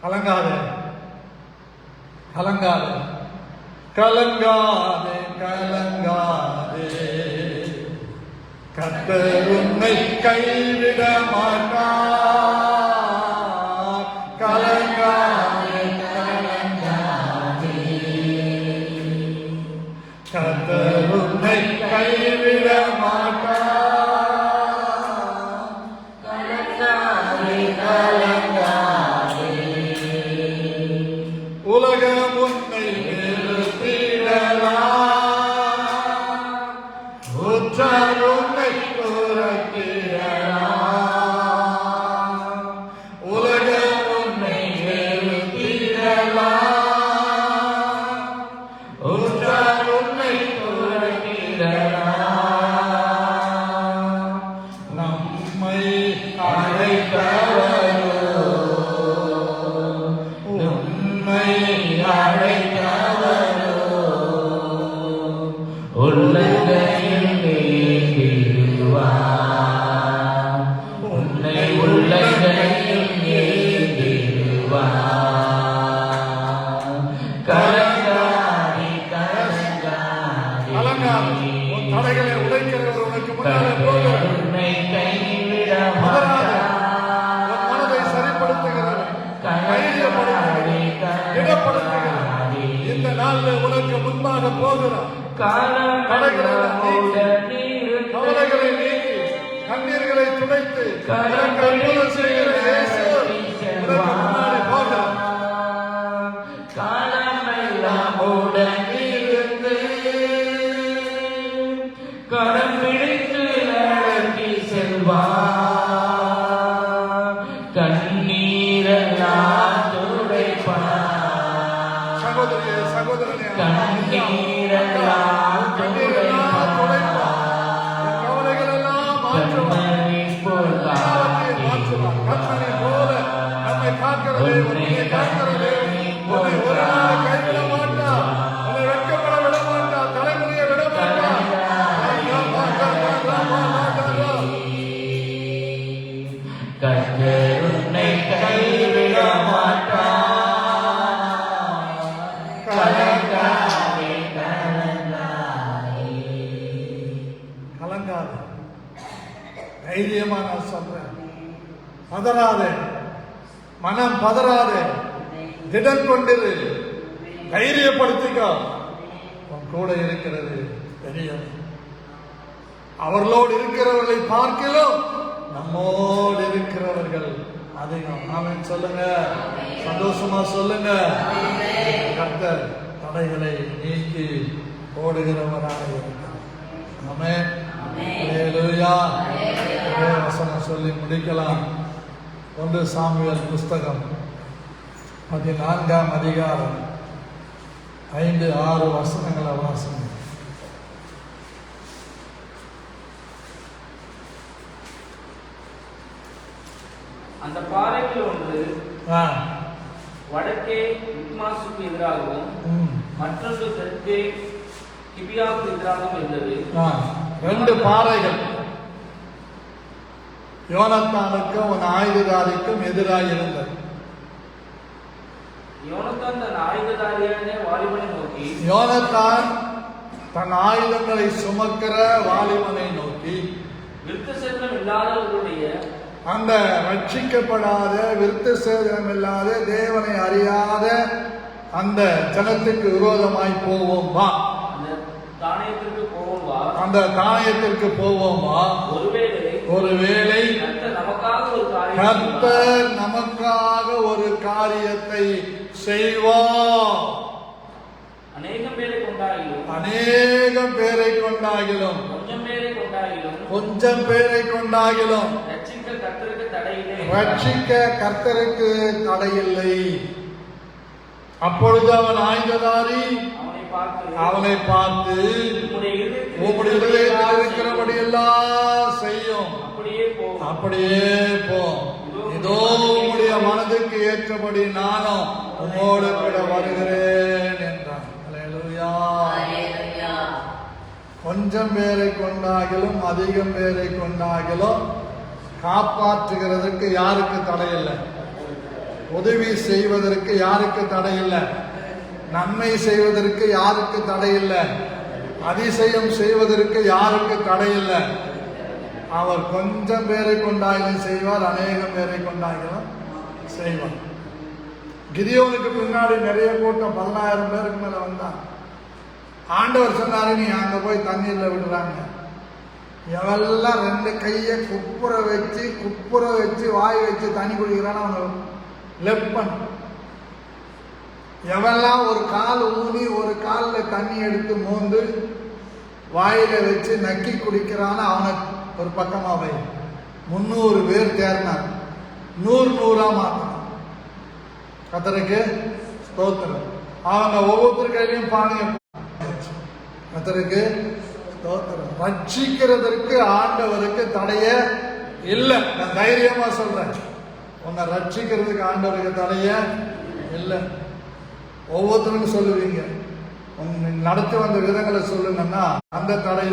S2: கலங்காதே, கலங்காதே, கலங்காதே, கலங்காதே, கர்த்தர் உன்னை கைவிட மாட்டார். கலங்காதே, கலங்காதே, கர்த்தர் உன்னை கைவிட மாட்டார். கலங்காதே, கலங்காதே, உலகம் உன்னை வெறுத்திடலாம், உற்றார் உன்னை துரத்திடலாம். தடைகளை உடைக்கிறவர் உனக்கு முன்னாலே போகிறார். மனதை சரிப்படுத்துகிறவர், திடப்படுத்துகிறவர். இந்த நாளில் உனக்கு முன்பாக போகிறார். கவலைகளை நீக்கி கண்ணீர்களை துடைத்து அற்புதம் செய்கிற இயேசு உனக்கு முன்னாலே போகிறார்.
S1: கரம் பிடித்து நடத்தி செல்வார், கண்ணீரெல்லாம் துடைப்பார்.
S2: சகோதரியே, சகோதரனே,
S1: கண்ணீரெல்லாம் துடைப்பார்.
S2: கவலைகள் எல்லாம் மாற்றுவார். கண்ணனை போல நம்மை காக்கிறதே, உன்னை காக்கிறதே, உன்னை ஒரு நாள் கைவிட மாட்டார், உன்னை வெட்கப்பட விட மாட்டார், தலைமுறையை விட மாட்டார்.
S1: கர்த்தர் உன்னை கைவிட மாட்டார். கலங்காதே, கலங்காதே,
S2: கலங்காதே, தைரியமா நான் சொல்றேன். பதறாதே, மனம் பதறாதே, திடன் கொண்டிரு, தைரியப்படுத்திக்கோ. உன் கூட இருக்கிறது பெரியவர். அவர்களோடு இருக்கிறவர்களை பார்க்கலாம், நம்மோடு இருக்கிறவர்கள் அதிகம். ஆமென் சொல்லுங்க, சந்தோஷமா சொல்லுங்க. கர்த்தர் தடைகளை நீக்கி போடுகிறவராக இருக்கிறார். ஆமென். அல்லேலூயா. ஒரே வசனம் சொல்லி முடிக்கலாம். 1 சாமுவேல் புஸ்தகம் 14ஆம் அதிகாரம் 5-6 வசனங்களை வாசனம்.
S3: அந்த பாறைகள் ஒன்று
S2: ஆ
S3: வடக்கே மிக்மாசுக்கு எதிராகவும்
S2: ம்
S3: மற்றொன்று தெற்கே கிபியாவுக்கு எதிராகவும் இருந்தது.
S2: 2 பாறைகள் யோனத்தானுக்கும் உன் ஆயுததாரிக்கும் எதிராக இருந்தது.
S3: யோனத்தான் தன் ஆயுததாரியான வாலிபனை நோக்கி
S2: யோனத்தான் தன் ஆயுதங்களை சுமக்கிற வாலிபனை நோக்கி,
S3: விருத்த சேதனம் இல்லாதவர்களுடைய
S2: அந்த ரட்சிக்கப்படாத விருத்த சேதனம் இல்லாத தேவனை அறியாத அந்த ஜனத்துக்கு விரோதமாய் போவோம் வா,
S3: அந்த தானியத்திற்கு போவோம் வா,
S2: அந்த தானியத்திற்கு போவோம் வா. ஒருவேளை கர்த்தர் நமக்காக ஒரு காரியத்தை செய்வார்.
S3: அநேகம் பேரை கொண்டாகிலும் கொஞ்சம் பேரை கொண்டாகிலும் ரட்சிக்க கர்த்தருக்கு தடையில்லை. அப்பொழுது அவன் ஆயுததாரி அவனை பார்த்து, உம்முடைய இதயத்தில் இருக்கிறபடி எல்லாம் செய்யும், அப்படியே போ, இதோ உம்முடைய மனதுக்கு ஏற்றபடி நானும் உம்மோடு கூட வருகிறேன் என்றான். அல்லேலூயா. கொஞ்சம் பேரை கொண்டாகிலும் அதிகம் பேரை கொண்டாகிலும் காப்பாற்றுகிறதற்கு யாருக்கு தடையில்லை, உதவி செய்வதற்கு யாருக்கு தடையில்லை, நன்மை செய்வதற்கு யாருக்கு தடையில்லை, அதிசயம் செய்வதற்கு யாருக்கு தடையில்லை. அவர் கொஞ்சம் பேரை கொண்டாயிலும் செய்வார், அநேகம் பேரை கொண்டாயிலும் செய்வார். கிதியோனுக்கு பின்னாடி நிறைய கூட்டம் 10,000 பேருக்கு மேல வந்தான். ஆண்டவர் சொன்னாரு, நீ அங்க போய் தண்ணீர்ல விடுறாங்க, எவெல்லாம் 2 கையை குப்புற வச்சு வாய் வச்சு தண்ணி குடிக்கிறான்னு அவன் லெப்பன். எவெல்லாம் ஒரு கால் ஊனி ஒரு காலில் தண்ணி எடுத்து மோந்து வாயில வச்சு நக்கி குடிக்கிறான்னு அவனை ஒரு பக்கமா வை. 300 பேர் தேர்னார், 100 மாத்தினான். கர்த்தருக்கு ஸ்தோத்திரம். அவங்க ஒவ்வொருத்தர் கையிலையும் பானைய. கர்த்தருக்கு ஸ்தோத்திரம். ரட்சிக்கிறதற்கு ஆண்டவருக்கு தடைய இல்லை. நான் தைரியமா சொல்றேன், உன்னை ரட்சிக்கிறதுக்கு ஆண்டவருக்கு தடைய இல்லை. ஒவ்வொருத்தருக்கும் சொல்லுவீங்க, உங்க நடத்தி வந்த விதங்களை சொல்லுங்கன்னா அந்த தடை.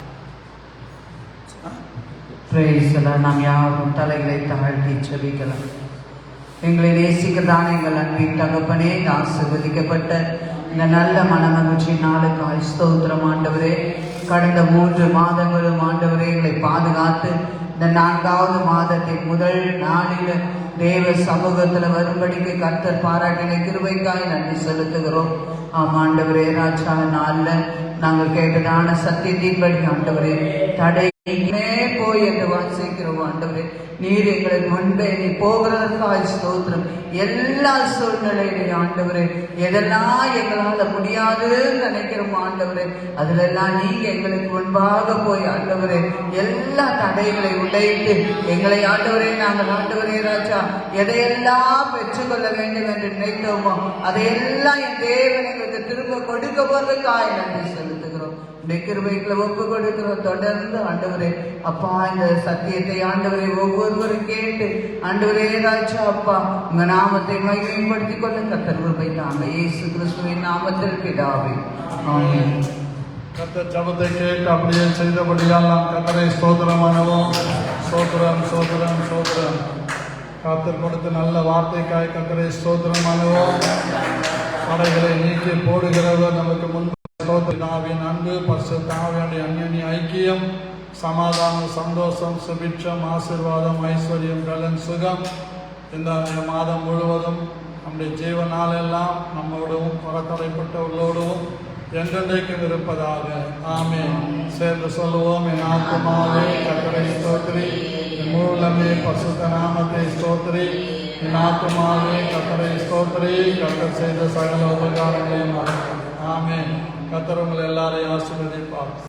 S4: நாம் யாரும் தலைகளை தாழ்த்தி செபிக்கலாம். எங்களை நேசிக்கத்தான எங்கள் அன்பின் தகப்பனே, ஆசீர்வதிக்கப்பட்ட இந்த நல்ல மனமகிழ்ச்சி நாளுக்காய் ஸ்தோத்திரம் ஆண்டவரே. கடந்த 3 மாதங்களும் ஆண்டவரே எங்களை பாதுகாத்து இந்த 4வது மாதத்தின் முதல் நாளில் தேவ சமூகத்தில் வரும்படிக்கு கர்த்தர் பாராட்டின கிருபைக்காய் நன்றி செலுத்துகிறோம். ஆண்டவரே ராஜா, நாளில் நாங்கள் கேட்டதான சத்தியத்தின்படி ஆண்டவரே தடை போய் என்று வாசிக்கிறோம். ஆண்டவரே நீர் எங்களுக்கு முன்பே நீ போகிறதற்காக ஸ்தோத்திரம். எல்லா சூழ்நிலையிலும் ஆண்டவரே எதெல்லாம் எங்களால் முடியாதுன்னு நினைக்கிறோம் ஆண்டவரே, அதுல எல்லாம் நீங்க எங்களுக்கு முன்பாக போய் ஆண்டவரே எல்லா தடைகளை உடைத்து எங்களை ஆண்டவரே நாங்கள் ஆண்டவரே ராஜா எதையெல்லாம் பெற்றுக்கொள்ள வேண்டும் என்று நினைத்தோமோ அதையெல்லாம் என் தேவன் எங்களுக்கு திரும்ப கொடுக்க போறதுக்காக நன்றி செலுத்துகிறோம். கிருபைகளை ஒப்பு கொடுக்கிறோம். தொடர்ந்து ஆண்டவரே அப்பா இந்த சத்தியத்தை ஆண்டவரை ஒவ்வொருவரும் கேட்டு ஆண்டவரே ராஜா அப்பா உங்க நாமத்தை மகிமைப்படுத்திக் கொள்ள கர்த்தர் கிருபை தாங்க. இயேசு கிறிஸ்துவின் நாமத்தில் பிதாவே ஆமென்.
S2: கர்த்தர் ஜெபத்தை கேட்டு அப்படியே செய்தபடியால் நாம் கர்த்தரை ஸ்தோத்திரமானவோம். ஸ்தோத்திரம் ஸ்தோத்திரம் ஸ்தோத்திரம். கர்த்தர் கொடுத்த நல்ல வார்த்தைக்காய் கர்த்தரை ஸ்தோத்திரமானவோம். தடைகளை நீக்கி போடுகிறவர் நமக்கு முன்பு தாவின் அன்பு பரிசுத்த ஆவியானுடைய அந்யோன்ய ஐக்கியம் சமாதானம் சந்தோஷம் சுபிட்சம் ஆசீர்வாதம் ஐஸ்வர்யம் பலன் சுகம் இந்த மாதம் முழுவதும் நம்முடைய ஜீவ நாளெல்லாம் நம்மோடும் வரத்தடைப்பட்டவர்களோடும் என்றென்றைக்கும் இருப்பதாக. ஆமென். சேர்ந்து சொல்லுவோம். என் ஆத்துமாவே கர்த்தரை ஸ்தோத்திரி, என் முழுமே பரிசுத்த நாமத்தை ஸ்தோத்திரி. என் ஆத்துமாவே கர்த்தரை ஸ்தோத்திரி, கர்த்தர் செய்த சகல உபகாரங்களையும் மறக்காதே. ஆமென்.
S3: கர்த்தர் உங்களை எல்லாரையும் ஆசீர்வதிப்பார்.